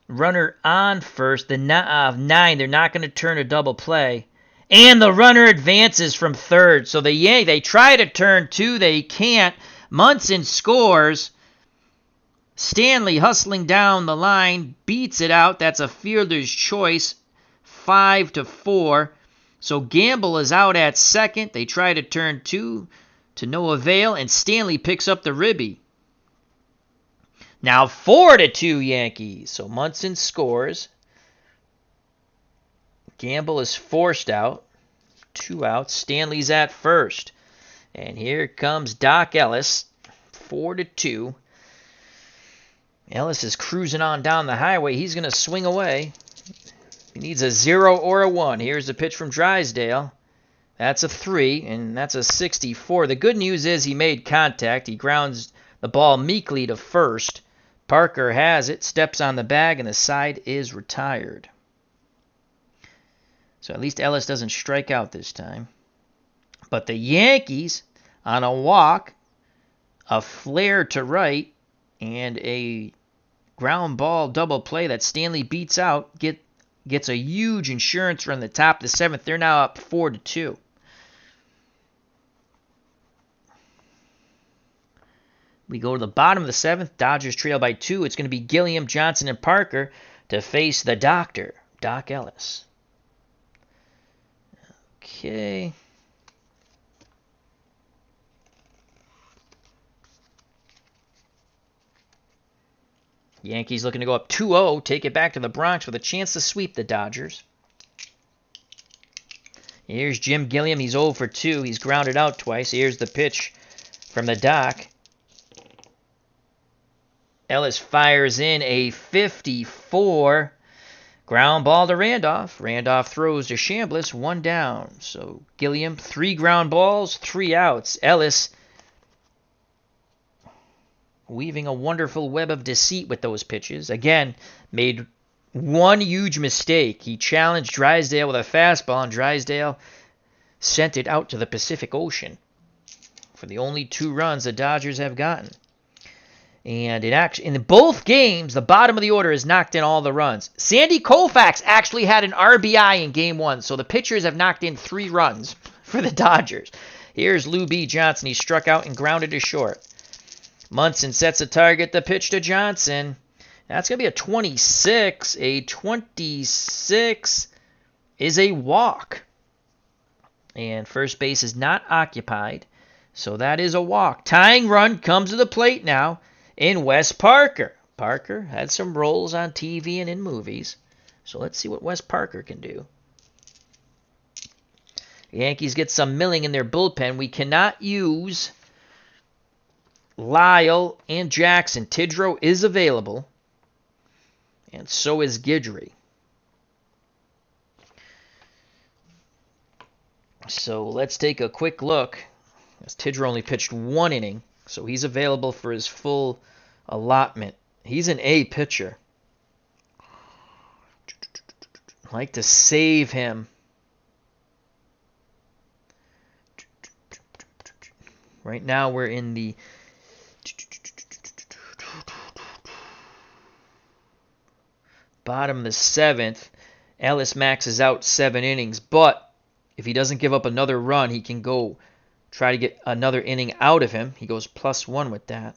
Runner on first. The 9, they're not going to turn a double play. And the runner advances from third. So they try to turn 2. They can't. Munson scores. Stanley hustling down the line. Beats it out. That's a fielder's choice. 5-4. So Gamble is out at second. They try to turn 2 to no avail. And Stanley picks up the ribby. Now 4-2 Yankees. So Munson scores. Gamble is forced out. 2 outs. Stanley's at first. And here comes Doc Ellis. 4-2. Ellis is cruising on down the highway. He's going to swing away. He needs a 0 or a 1. Here's the pitch from Drysdale. That's a 3, and that's a 64. The good news is he made contact. He grounds the ball meekly to first. Parker has it, steps on the bag, and the side is retired. So at least Ellis doesn't strike out this time. But the Yankees, on a walk, a flare to right, and a ground ball double play that Stanley beats out, gets a huge insurance run the top of the 7th. They're now up 4-2. We go to the bottom of the 7th. Dodgers trail by 2. It's going to be Gilliam, Johnson, and Parker to face the doctor, Doc Ellis. Okay. Yankees looking to go up 2-0, take it back to the Bronx with a chance to sweep the Dodgers. Here's Jim Gilliam. He's 0 for 2. He's grounded out twice. Here's the pitch from the Doc. Ellis fires in a 54. Ground ball to Randolph. Randolph throws to Chambliss. 1 down. So Gilliam, 3 ground balls, 3 outs. Ellis weaving a wonderful web of deceit with those pitches. Again, made one huge mistake. He challenged Drysdale with a fastball, and Drysdale sent it out to the Pacific Ocean for the only 2 runs the Dodgers have gotten. And in both games, the bottom of the order has knocked in all the runs. Sandy Koufax actually had an RBI in Game 1, so the pitchers have knocked in 3 runs for the Dodgers. Here's Lou B. Johnson. He struck out and grounded to short. Munson sets a target. The pitch to Johnson. That's going to be a 26. A 26 is a walk. And first base is not occupied, so that is a walk. Tying run comes to the plate now in Wes Parker. Parker had some roles on TV and in movies. So let's see what Wes Parker can do. The Yankees get some milling in their bullpen. We cannot use Lyle and Jackson. Tidrow is available, and so is Guidry. So let's take a quick look. As Tidrow only pitched 1 inning, so he's available for his full allotment. He's an A pitcher. I like to save him. Right now we're in the bottom of the 7th. Ellis maxes out 7 innings, but if he doesn't give up another run, he can go try to get another inning out of him. He goes +1 with that.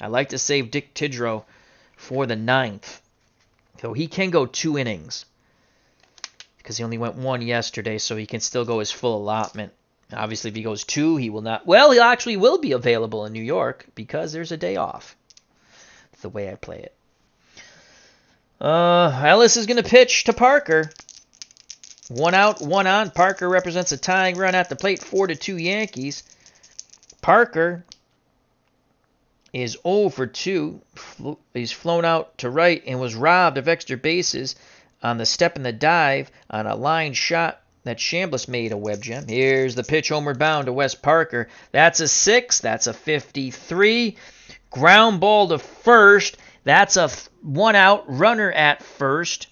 I like to save Dick Tidrow for the 9th. So he can go 2 innings because he only went 1 yesterday, so he can still go his full allotment. Obviously, if he goes 2, he will not. Well, he actually will be available in New York because there's a day off. That's the way I play it. Ellis is going to pitch to Parker. 1 out, 1 on. Parker represents a tying run at the plate, 4-2 Yankees. Parker is 0 for 2. He's flown out to right and was robbed of extra bases on the step and the dive on a line shot that Chambliss made a web gem. Here's the pitch homeward bound to Wes Parker. That's a 6. That's a 53. Ground ball to first. That's a 1 out. Runner at first.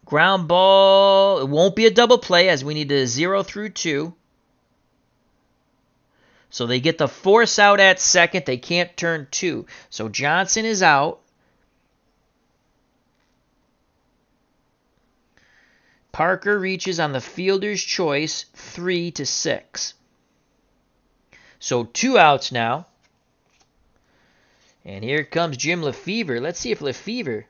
Ground ball. It won't be a double play as we need a 0 through 2. So they get the force out at second. They can't turn 2. So Johnson is out. Parker reaches on the fielder's choice 3-6. So 2 outs now. And here comes Jim Lefevre. Let's see if Lefevre.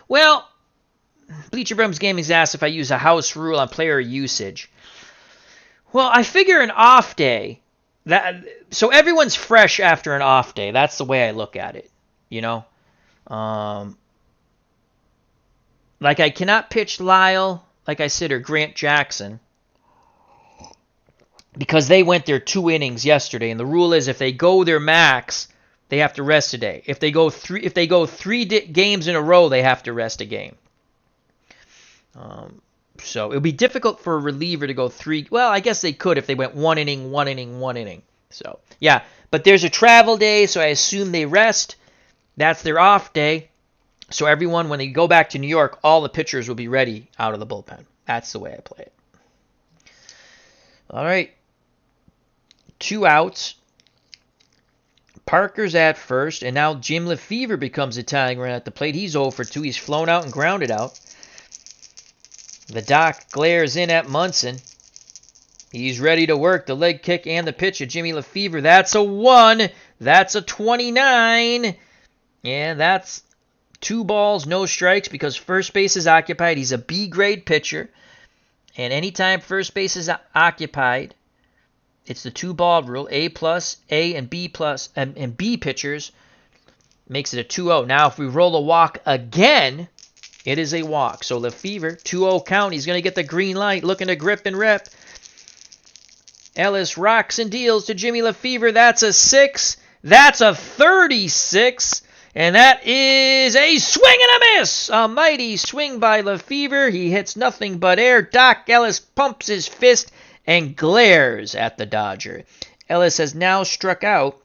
Well, Bleacher Bums Gaming's asked if I use a house rule on player usage. Well, I figure an off day. So everyone's fresh after an off day. That's the way I look at it. You know? Like I cannot pitch Lyle, like I said, or Grant Jackson, because they went their 2 innings yesterday, and the rule is if they go their max, they have to rest a day. If they go three games in a row, they have to rest a game. So it would be difficult for a reliever to go 3. Well, I guess they could if they went 1 inning, 1 inning, 1 inning. So yeah, but there's a travel day, so I assume they rest. That's their off day. So everyone, when they go back to New York, all the pitchers will be ready out of the bullpen. That's the way I play it. All right. 2 outs. Parker's at first, and now Jim Lefevre becomes a tying run at the plate. He's 0 for 2. He's flown out and grounded out. The Doc glares in at Munson. He's ready to work the leg kick and the pitch of Jimmy Lefevre. That's a 1. That's a 29. And that's 2 balls, no strikes because first base is occupied. He's a B-grade pitcher. And anytime first base is occupied, it's the 2-ball rule. A plus, A and B plus, and B pitchers makes it a 2-0. Now, if we roll a walk again, it is a walk. So Lefevre, 2-0 count. He's going to get the green light, looking to grip and rip. Ellis rocks and deals to Jimmy Lefevre. That's a 6. That's a 36. And that is a swing and a miss. A mighty swing by Lefevre. He hits nothing but air. Doc Ellis pumps his fist and glares at the Dodger. Ellis has now struck out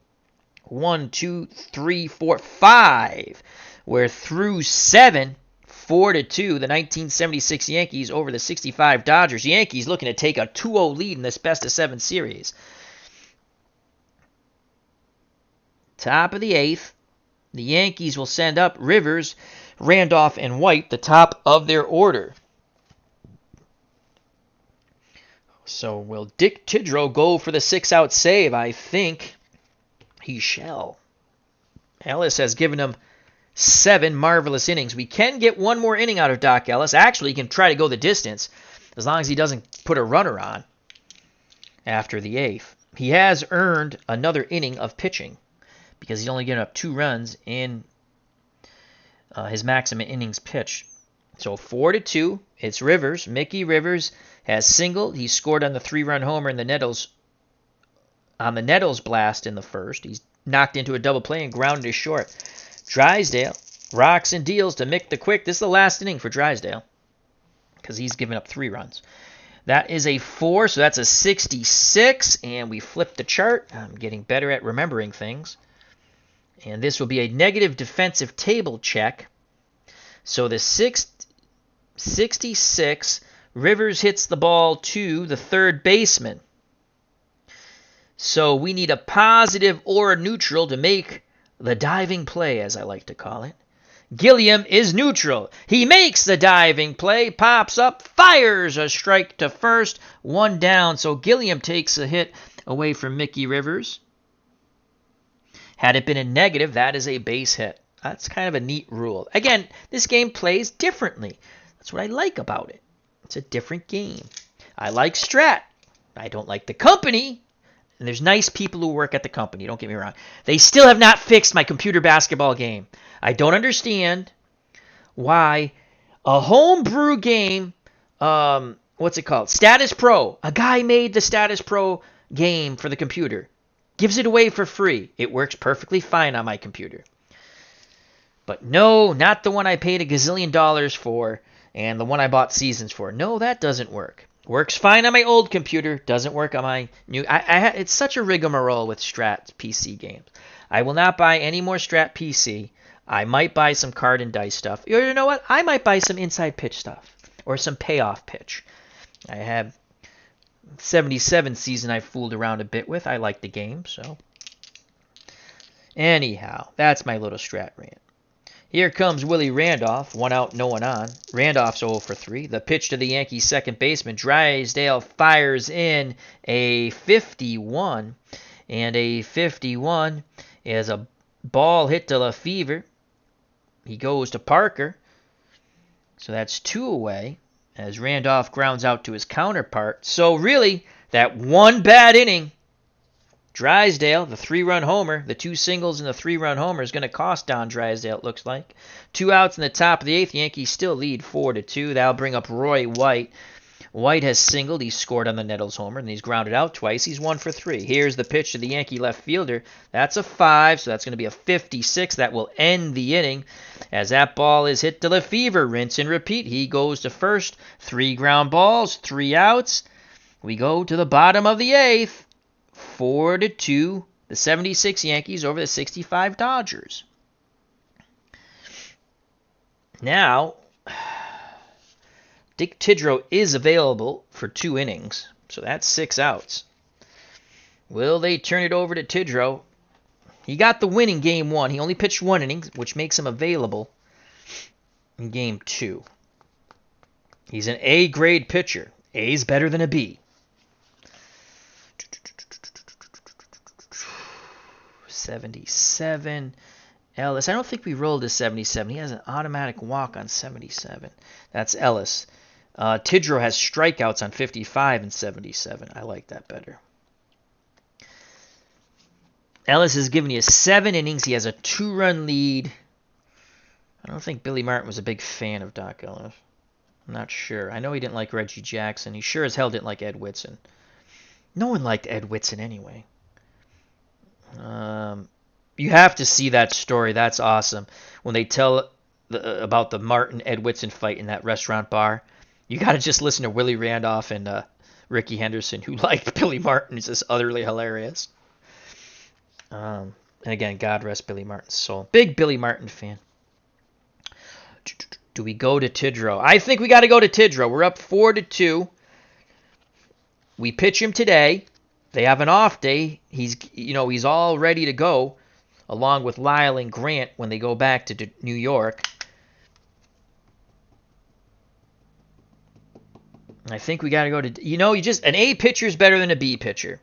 1, 2, 3, 4, 5. We're through 7, 4-2. The 1976 Yankees over the 65 Dodgers. Yankees looking to take a 2-0 lead in this best-of-7 series. Top of the 8th. The Yankees will send up Rivers, Randolph, and White, the top of their order. So will Dick Tidrow go for the 6-out save? I think he shall. Ellis has given him 7 marvelous innings. We can get 1 more inning out of Doc Ellis. Actually, he can try to go the distance as long as he doesn't put a runner on after the 8th. He has earned another inning of pitching, because he's only given up 2 runs in his maximum innings pitched. So 4-2. It's Rivers. Mickey Rivers has singled. He scored on the 3-run homer in the Nettles blast in the first. He's knocked into a double play and grounded to short. Drysdale rocks and deals to Mick the Quick. This is the last inning for Drysdale because he's given up 3 runs. That is a 4, so that's a 66, and we flip the chart. I'm getting better at remembering things. And this will be a negative defensive table check. So the 66, Rivers hits the ball to the third baseman. So we need a positive or a neutral to make the diving play, as I like to call it. Gilliam is neutral. He makes the diving play, pops up, fires a strike to first, 1 down. So Gilliam takes a hit away from Mickey Rivers. Had it been a negative, that is a base hit. That's kind of a neat rule. Again, this game plays differently. That's what I like about it. It's a different game. I like Strat. I don't like the company. And there's nice people who work at the company, don't get me wrong. They still have not fixed my computer basketball game. I don't understand why a homebrew game, what's it called? Status Pro. A guy made the Status Pro game for the computer. Gives it away for free. It works perfectly fine on my computer. But no, not the one I paid $1 gazillion for and the one I bought seasons for. No, that doesn't work. Works fine on my old computer. Doesn't work on my new. It's such a rigmarole with Strat PC games. I will not buy any more Strat PC. I might buy some card and dice stuff. Or you know what? I might buy some inside pitch stuff. Or some payoff pitch. I have 77 season I fooled around a bit with. I like the game, so. Anyhow, that's my little Strat rant. Here comes Willie Randolph, 1 out, no one on. Randolph's 0 for 3. The pitch to the Yankees second baseman. Drysdale fires in a 51. And a 51 is a ball hit to Lefevre. He goes to Parker. So that's 2 away as Randolph grounds out to his counterpart. So really, that one bad inning, Drysdale, the 3-run homer, the 2 singles and the 3-run homer is going to cost Don Drysdale, it looks like. 2 outs in the top of the 8th. Yankees still lead 4-2. That'll bring up Roy White. White has singled. He scored on the Nettles homer, and he's grounded out twice. He's 1 for 3. Here's the pitch to the Yankee left fielder. That's a 5, so that's going to be a 56. That will end the inning as that ball is hit to Lefevre. Rinse and repeat. He goes to first. 3 ground balls, 3 outs. We go to the bottom of the 8th. 4-2, the 76 Yankees over the 65 Dodgers. Now, Dick Tidrow is available for 2 innings, so that's 6 outs. Will they turn it over to Tidrow? He got the win in Game 1. He only pitched 1 inning, which makes him available in Game 2. He's an A-grade pitcher. A is better than a B. 77. Ellis. I don't think we rolled a 77. He has an automatic walk on 77. That's Ellis. Tidrow has strikeouts on 55 and 77. I like that better. Ellis has given you 7 innings. He has a 2-run lead. I don't think Billy Martin was a big fan of Doc Ellis. I'm not sure. I know he didn't like Reggie Jackson. He sure as hell didn't like Ed Whitson. No one liked Ed Whitson anyway. You have to see that story. That's awesome. When they tell about the Martin Ed Whitson fight in that restaurant bar, you got to just listen to Willie Randolph and Ricky Henderson, who liked Billy Martin. It's just utterly hilarious. And again, God rest Billy Martin's soul. Big Billy Martin fan. Do we go to Tidrow? I think we got to go to Tidrow. We're up 4-2. We pitch him today. They have an off day. He's all ready to go, along with Lyle and Grant when they go back to New York. I think we got to go to, an A pitcher is better than a B pitcher.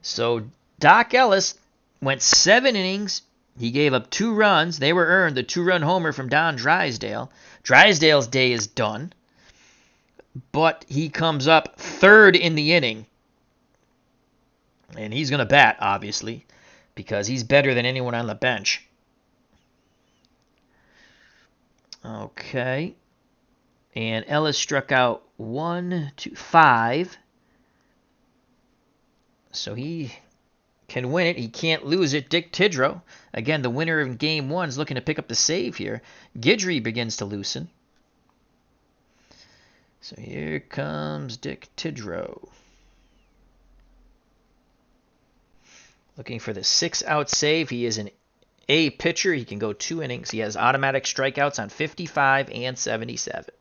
So Doc Ellis went 7 innings. He gave up 2 runs. They were earned. The 2-run homer from Don Drysdale. Drysdale's day is done. But he comes up 3rd in the inning. And he's going to bat, obviously, because he's better than anyone on the bench. Okay. And Ellis struck out 1, 2, 5. So he can win it. He can't lose it. Dick Tidrow, again, the winner in Game 1, is looking to pick up the save here. Guidry begins to loosen. So here comes Dick Tidrow. Looking for the 6-out save. He is an A pitcher. He can go 2 innings. He has automatic strikeouts on 55 and 77.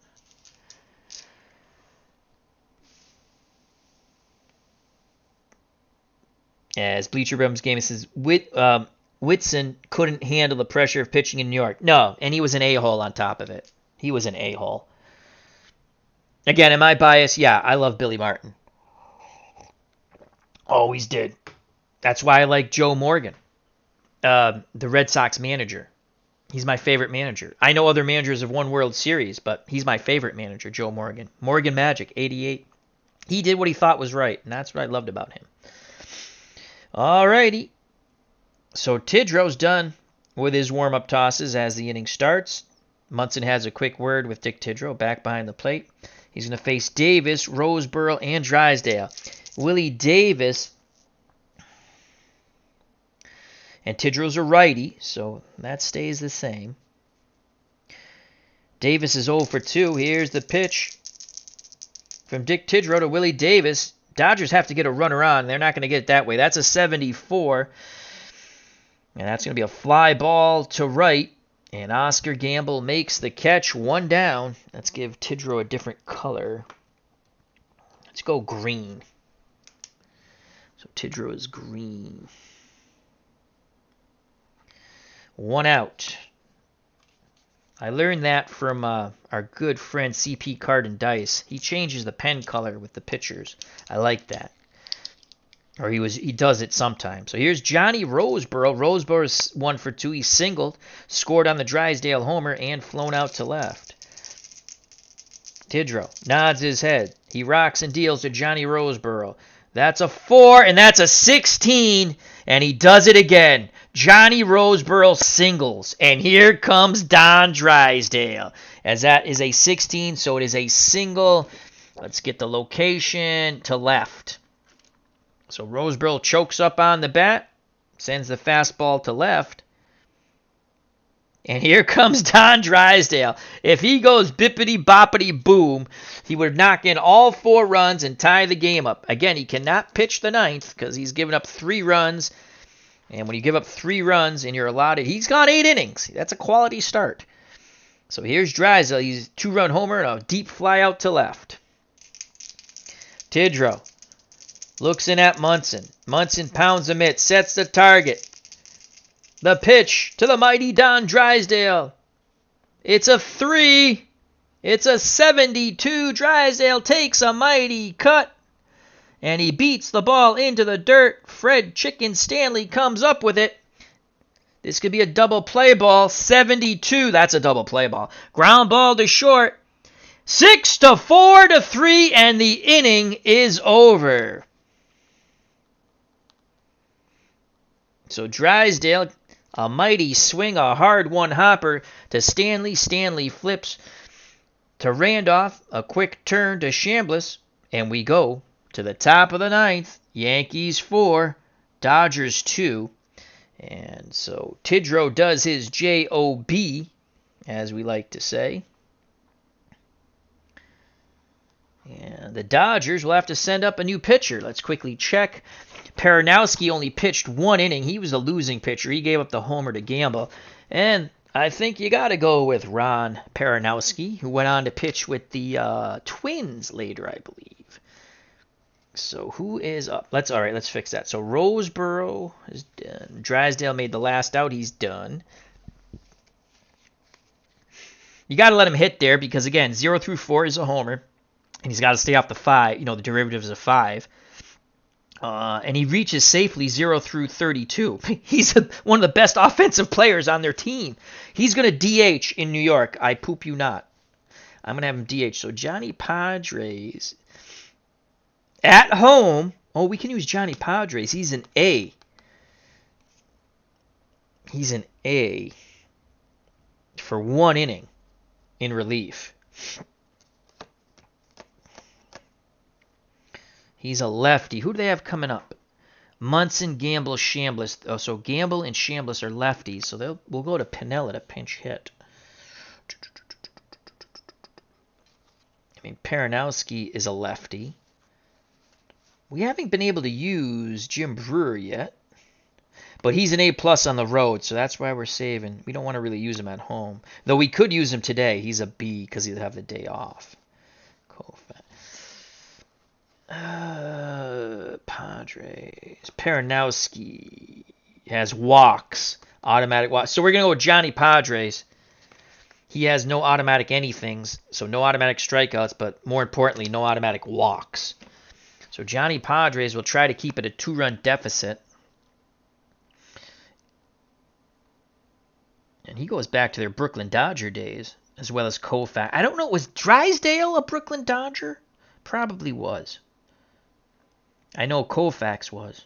As Bleacher Bums Game says, Whitson couldn't handle the pressure of pitching in New York. No, and he was an a-hole on top of it. He was an a-hole. Again, am I biased? Yeah, I love Billy Martin. Always did. That's why I like Joe Morgan, the Red Sox manager. He's my favorite manager. I know other managers have won World Series, but he's my favorite manager, Joe Morgan. Morgan Magic, 88. He did what he thought was right, and that's what I loved about him. Alrighty. So Tidrow's done with his warm-up tosses as the inning starts. Munson has a quick word with Dick Tidrow back behind the plate. He's going to face Davis, Roseboro, and Drysdale. Willie Davis, and Tidrow's a righty, so that stays the same. Davis is 0 for 2. Here's the pitch from Dick Tidrow to Willie Davis. Dodgers have to get a runner on. They're not going to get it that way. That's a 74. And that's going to be a fly ball to right. And Oscar Gamble makes the catch. 1 down. Let's give Tidrow a different color. Let's go green. So Tidrow is green. 1 out. I learned that from our good friend CP Cardin Dice. He changes the pen color with the pitchers. I like that. Or he does it sometimes. So here's Johnny Roseboro. Roseboro's 1 for 2. He singled, scored on the Drysdale homer, and flown out to left. Tidrow nods his head. He rocks and deals to Johnny Roseboro. That's a 4, and that's a 16, and he does it again. Johnny Roseboro singles, and here comes Don Drysdale, as that is a 16, so it is a single. Let's get the location to left. So Roseboro chokes up on the bat, sends the fastball to left. And here comes Don Drysdale. If he goes bippity-boppity boom, he would knock in all 4 runs and tie the game up. Again, he cannot pitch the 9th because he's given up 3 runs. And when you give up 3 runs and you're allotted, he's gone 8 innings. That's a quality start. So here's Drysdale. He's a 2-run homer and a deep fly out to left. Tidrow looks in at Munson. Munson pounds a mitt, sets the target. The pitch to the mighty Don Drysdale. It's a 3. It's a 72. Drysdale takes a mighty cut. And he beats the ball into the dirt. Fred Chicken Stanley comes up with it. This could be a double play ball. 72. That's a double play ball. Ground ball to short. 6-4 to 3. And the inning is over. So Drysdale, a mighty swing, a hard one hopper to Stanley. Stanley flips to Randolph. A quick turn to Chambliss. And we go to the top of the 9th. Yankees 4, Dodgers 2. And so Tidrow does his J-O-B, as we like to say. And the Dodgers will have to send up a new pitcher. Let's quickly check. Peranowski only pitched 1 inning. He was a losing pitcher. He gave up the homer to Gamble. And I think you got to go with Ron Peranowski, who went on to pitch with the Twins later, I believe. So who is up? Let's fix that. So Roseboro is done. Drysdale made the last out. He's done. You got to let him hit there because, again, 0 through 4 is a homer. And he's got to stay off the 5, the derivatives of 5. And he reaches safely 0 through 32. He's one of the best offensive players on their team. He's going to DH in New York. I poop you not. I'm going to have him DH. So Johnny Padres at home. Oh, we can use Johnny Padres. He's an A. He's an A for 1 inning. in relief. He's a lefty. Who do they have coming up? Munson, Gamble, Chambliss. Oh, so Gamble and Chambliss are lefties. So we'll go to Piniella to pinch hit. I mean, Peronowski is a lefty. We haven't been able to use Jim Brewer yet. But he's an A+ on the road, so that's why we're saving. We don't want to really use him at home. Though we could use him today. He's a B because he'll have the day off. Padres. Peronowski has walks. Automatic walks. So we're going to go with Johnny Padres. He has no automatic anythings. So no automatic strikeouts, but more importantly, no automatic walks. So Johnny Padres will try to keep it a 2-run deficit. And he goes back to their Brooklyn Dodger days, as well as Koufax. I don't know, was Drysdale a Brooklyn Dodger? Probably was. I know Koufax was.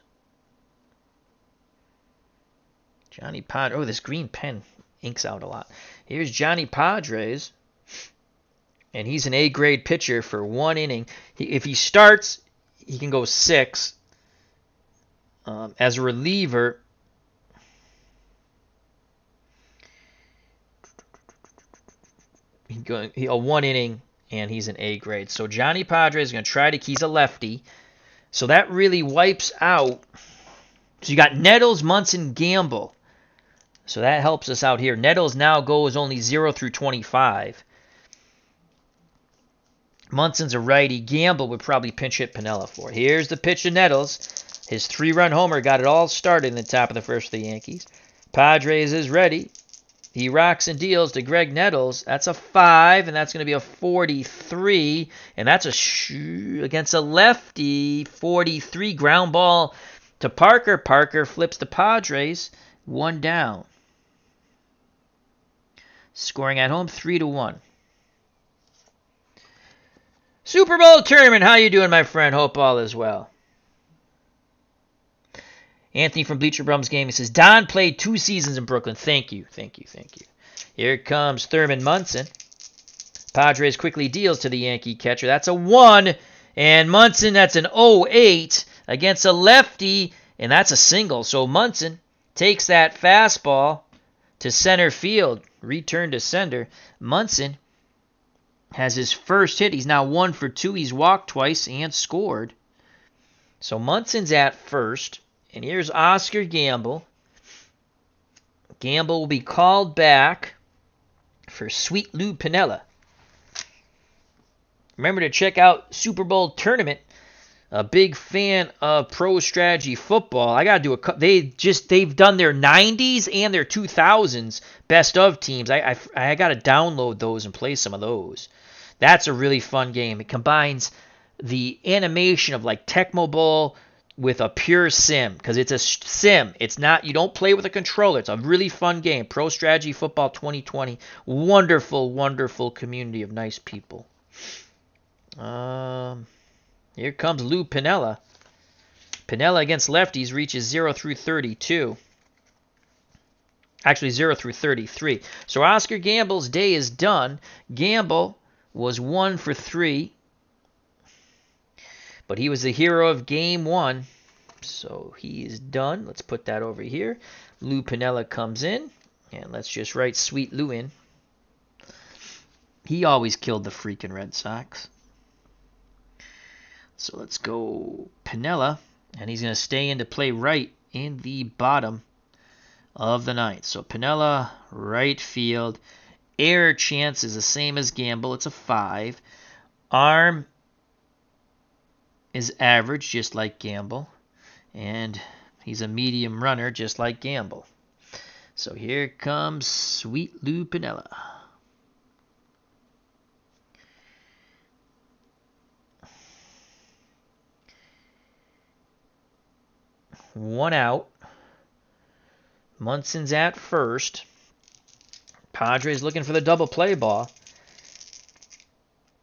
Johnny Padres. Oh, this green pen inks out a lot. Here's Johnny Padres. And he's an A-grade pitcher for 1 inning. If he starts, he can go 6. As a reliever, a 1 inning, and he's an A-grade. So Johnny Padres is going to try to. He's a lefty. So that really wipes out. So you got Nettles, Munson, Gamble. So that helps us out here. Nettles now goes only 0 through 25. Munson's a righty. Gamble would probably pinch hit Piniella for. Here's the pitch to Nettles. His 3-run homer got it all started in the top of the first for the Yankees. Padres is ready. He rocks and deals to Greg Nettles. That's a 5, and that's going to be a 43. And that's against a lefty. 43 ground ball to Parker. Parker flips the Padres. 1 down. Scoring at home 3-1. Super Bowl tournament. How you doing, my friend? Hope all is well. Anthony from Bleacher Brums Game, he says, Don played 2 seasons in Brooklyn. Thank you. Here comes Thurman Munson. Padres quickly deals to the Yankee catcher. That's a 1. And Munson, that's an 0-8 against a lefty. And that's a single. So Munson takes that fastball to center field. Return to sender. Munson has his first hit. He's now 1 for 2. He's walked twice and scored. So Munson's at first. And here's Oscar Gamble. Gamble will be called back for Sweet Lou Piniella. Remember to check out Super Bowl Tournament. A big fan of Pro Strategy Football. I gotta do they've done their 90s and their 2000s best of teams. I gotta download those and play some of those. That's a really fun game. It combines the animation of like Tecmo Bowl with a pure sim, because it's a sim. It's not, you don't play with a controller. It's a really fun game. Pro Strategy Football 2020. Wonderful, wonderful community of nice people. Here comes Lou Piniella. Piniella against lefties reaches 0 through 32. Actually, 0 through 33. So Oscar Gamble's day is done. Gamble was 1 for 3. But he was the hero of Game 1. So he is done. Let's put that over here. Lou Piniella comes in. And let's just write Sweet Lou in. He always killed the freaking Red Sox. So let's go Piniella. And he's going to stay in to play right in the bottom of the ninth. So Piniella, right field. Error chance is the same as Gamble. It's a 5. Arm is average, just like Gamble. And he's a medium runner, just like Gamble. So here comes Sweet Lou Piniella. One out. Munson's at first. Padres looking for the double play ball.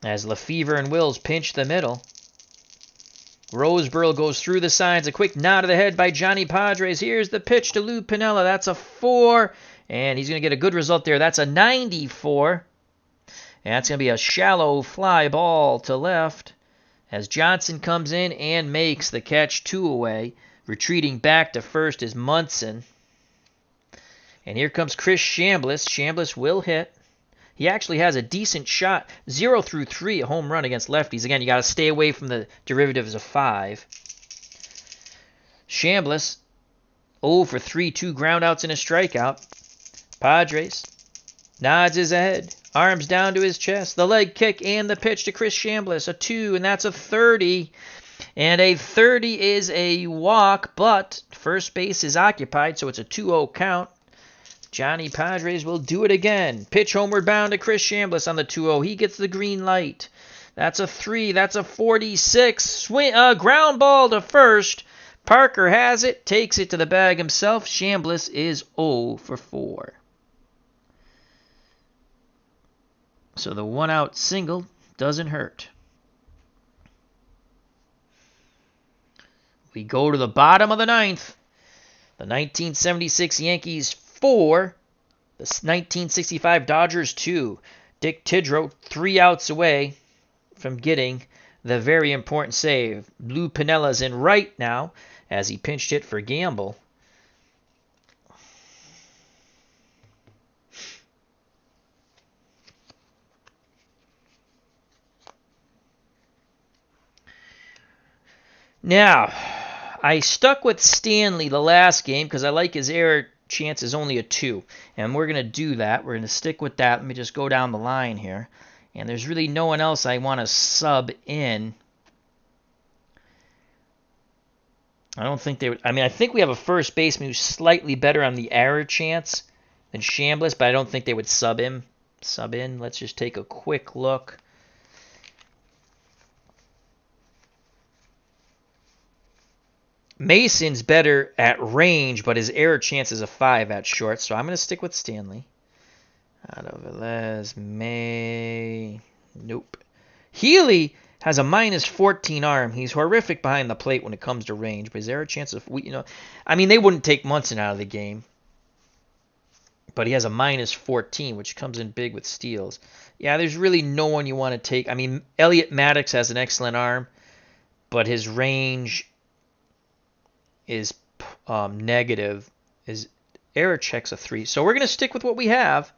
As Lefevre and Wills pinch the middle. Roseboro goes through the signs. A quick nod of the head by Johnny Padres. Here's the pitch to Lou Piniella. That's a 4. And he's going to get a good result there. That's a 94. And that's going to be a shallow fly ball to left as Johnson comes in and makes the catch, 2 away. Retreating back to first is Munson. And here comes Chris Chambliss. Chambliss will hit. He actually has a decent shot. 0 through 3, a home run against lefties. Again, you got to stay away from the derivatives of 5. Chambliss, 0 for 3, 2 groundouts and a strikeout. Padres nods his head, arms down to his chest. The leg kick and the pitch to Chris Chambliss. A 2, and that's a 30. And a 30 is a walk, but first base is occupied, so it's a 2-0 count. Johnny Padres will do it again. Pitch homeward bound to Chris Chambliss on the 2-0. He gets the green light. That's a 3. That's a 46. Swing, ground ball to first. Parker has it, takes it to the bag himself. Chambliss is 0 for 4. So the 1-out single doesn't hurt. We go to the bottom of the 9th. The 1976 Yankees 4, the 1965 Dodgers 2. Dick Tidrow 3 outs away from getting the very important save. Lou Pinella's in right now as he pinched hit for Gamble. Now, I stuck with Stanley the last game because I like his error chance is only a 2. And we're going to do that. We're going to stick with that. Let me just go down the line here. And there's really no one else I want to sub in. I don't think they would. I mean, I think we have a first baseman who's slightly better on the error chance than Chambliss, but I don't think they would sub him. Sub in. Let's just take a quick look. Mason's better at range, but his error chance is a 5 at short, so I'm going to stick with Stanley. Out of Velez, May. Nope. Healy has a -14 arm. He's horrific behind the plate when it comes to range, but is there a chance of, I mean, they wouldn't take Munson out of the game, but he has a -14, which comes in big with steals. Yeah, there's really no one you want to take. I mean, Elliot Maddox has an excellent arm, but his range is negative. His error check's a 3. So we're going to stick with what we have.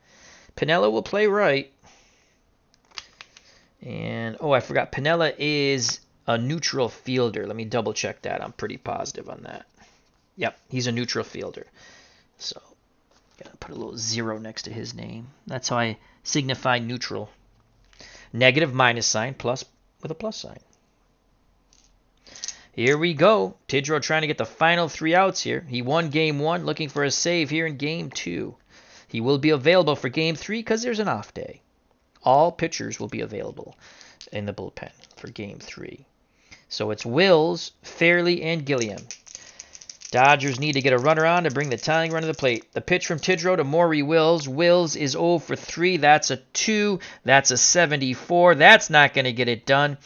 Pinella will play right. And, I forgot. Pinella is a neutral fielder. Let me double check that. I'm pretty positive on that. Yep, he's a neutral fielder. So, gotta put a little 0 next to his name. That's how I signify neutral. Negative minus sign, plus with a plus sign. Here we go. Tidrow trying to get the final 3 outs here. He won game 1, looking for a save here in game 2. He will be available for game 3 because there's an off day. All pitchers will be available in the bullpen for game 3. So it's Wills, Fairley, and Gilliam. Dodgers need to get a runner on to bring the tying run to the plate. The pitch from Tidrow to Maury Wills. Wills is 0 for 3. That's a 2. That's a 74. That's not going to get it done,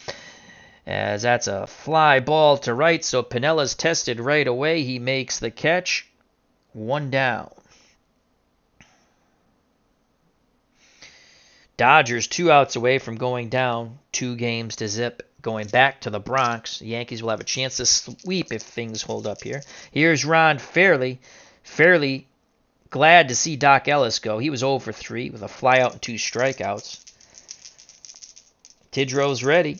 as that's a fly ball to right. So Pinella's tested right away. He makes the catch. 1 down. Dodgers 2 outs away from going down 2 games to zip. Going back to the Bronx. The Yankees will have a chance to sweep if things hold up here. Here's Ron Fairley. Fairley glad to see Doc Ellis go. He was 0 for 3 with a flyout and 2 strikeouts. Tidrow's ready.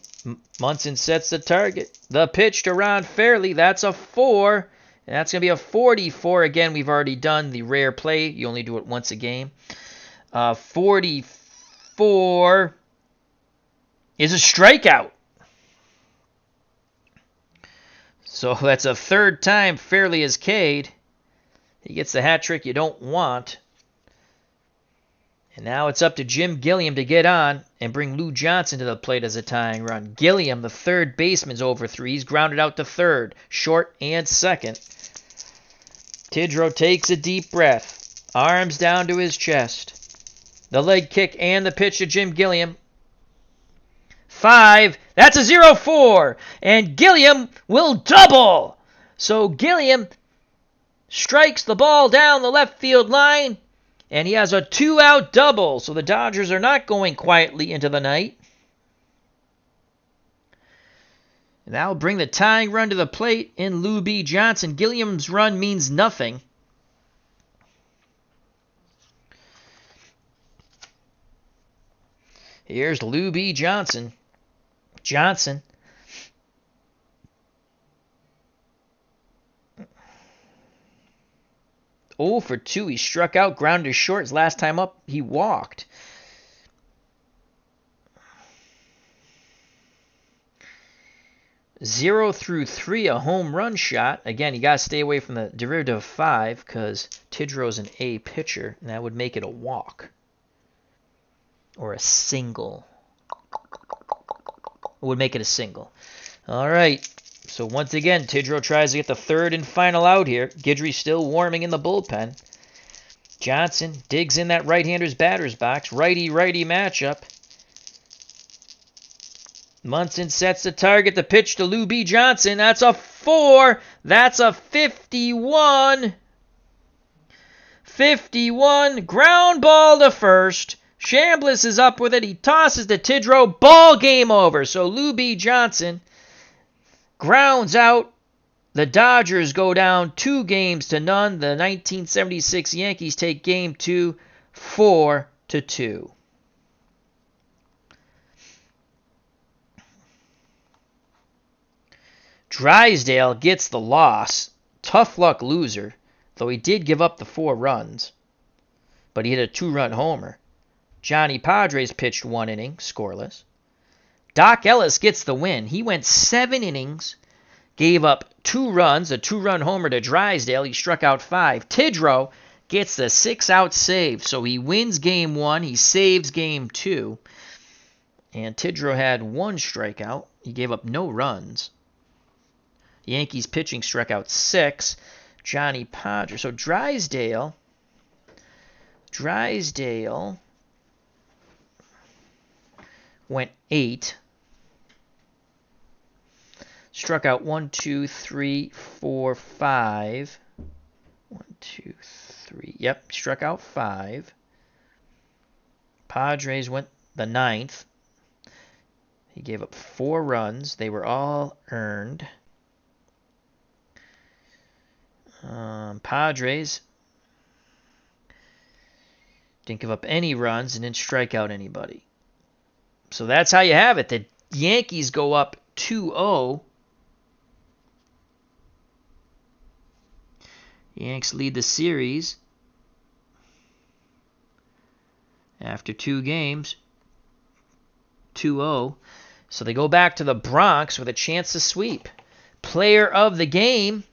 Munson sets the target. The pitch to Ron Fairley. That's a 4. And that's going to be a 44. Again, we've already done the rare play. You only do it once a game. 44 is a strikeout. So that's a 3rd time Fairley is K'd. He gets the hat trick you don't want. And now it's up to Jim Gilliam to get on and bring Lou Johnson to the plate as a tying run. Gilliam, the 3rd baseman's 0 for 3. He's grounded out to 3rd, short and 2nd. Tidrow takes a deep breath, arms down to his chest. The leg kick and the pitch to Jim Gilliam. 5. That's a 0-4. And Gilliam will double. So Gilliam strikes the ball down the left field line. And he has a 2-out double, so the Dodgers are not going quietly into the night. And that'll bring the tying run to the plate in Lou B. Johnson. Gilliam's run means nothing. Here's Lou B. Johnson. 0 for 2. He struck out, grounded to short. His last time up, he walked. Zero through 3, a home run shot. Again, you got to stay away from the derivative of 5 because Tidrow's an A pitcher, and that would make it a walk. Or a single. It would make it a single. All right. So once again, Tidrow tries to get the third and final out here. Guidry still warming in the bullpen. Johnson digs in that right-hander's batter's box. Righty-righty matchup. Munson sets the target. The pitch to Lou B. Johnson. That's a 4. That's a 51. 51. Ground ball to first. Chambliss is up with it. He tosses to Tidrow. Ball game over. So Lou B. Johnson grounds out. The Dodgers go down 2-0. The 1976 Yankees take game 2, 4-2. Drysdale gets the loss. Tough luck loser, though he did give up the 4 runs. But he hit a 2-run homer. Johnny Padres pitched 1 inning, scoreless. Doc Ellis gets the win. He went 7 innings, gave up 2 runs, a 2-run homer to Drysdale. He struck out 5. Tidrow gets the 6-out save, so he wins game 1. He saves game 2. And Tidrow had 1 strikeout. He gave up no runs. Yankees pitching struck out 6. Johnny Padres. So Drysdale went 8. Struck out 1, 2, 3, 4, 5. 1, 2, 3. Yep, struck out 5. Padres went the 9th. He gave up 4 runs. They were all earned. Padres didn't give up any runs and didn't strike out anybody. So that's how you have it. The Yankees go up 2-0. Yanks lead the series after 2 games, 2-0. So they go back to the Bronx with a chance to sweep. Player of the game,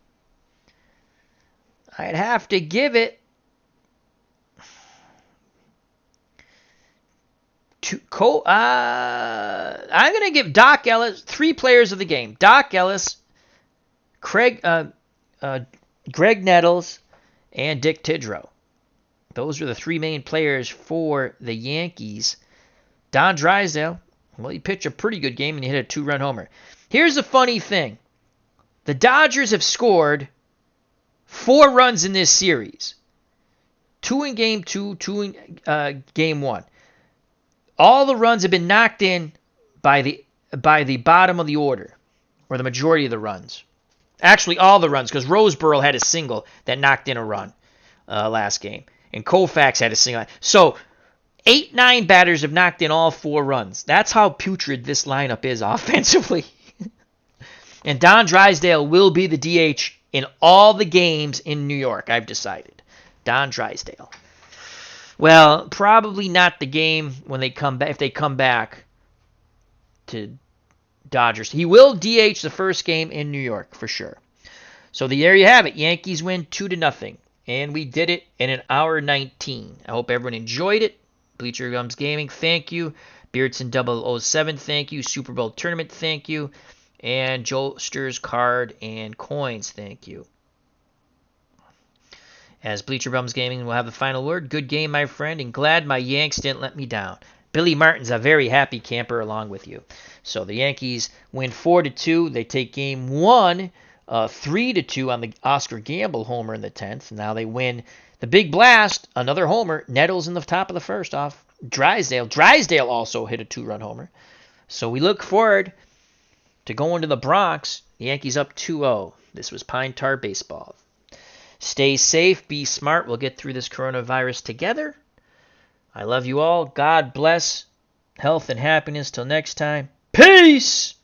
I'd have to give it to I'm going to give Doc Ellis 3 players of the game. Doc Ellis, Greg Nettles, and Dick Tidrow. Those are the 3 main players for the Yankees. Don Drysdale, well, he pitched a pretty good game and he hit a 2-run homer. Here's the funny thing. The Dodgers have scored 4 runs in this series. 2 in game 2, 2 in game 1. All the runs have been knocked in by the bottom of the order, or the majority of the runs. Actually, all the runs, because Roseboro had a single that knocked in a run last game. And Koufax had a single. So, 8-9 batters have knocked in all 4 runs. That's how putrid this lineup is offensively. And Don Drysdale will be the DH in all the games in New York, I've decided. Don Drysdale. Well, probably not the game when they come back, if they come back to Dodgers. He will DH the first game in New York for sure. So there you have it. Yankees win 2-0. And we did it in an hour 19. I hope everyone enjoyed it. Bleacher Gums Gaming, thank you. Beardson 007, thank you. Super Bowl Tournament, thank you. And Jolster's Card and Coins, thank you. As Bleacher Bums Gaming will have the final word. Good game, my friend, and glad my Yanks didn't let me down. Billy Martin's a very happy camper along with you. So the Yankees win 4-2. They take game 1 3-2 on the Oscar Gamble homer in the 10th. Now they win the big blast, another homer. Nettles in the top of the first off Drysdale. Drysdale also hit a 2-run homer. So we look forward to going to the Bronx. The Yankees up 2-0. This was Pine Tar Baseball. Stay safe, be smart. We'll get through this coronavirus together. I love you all. God bless. Health and happiness. Till next time. Peace!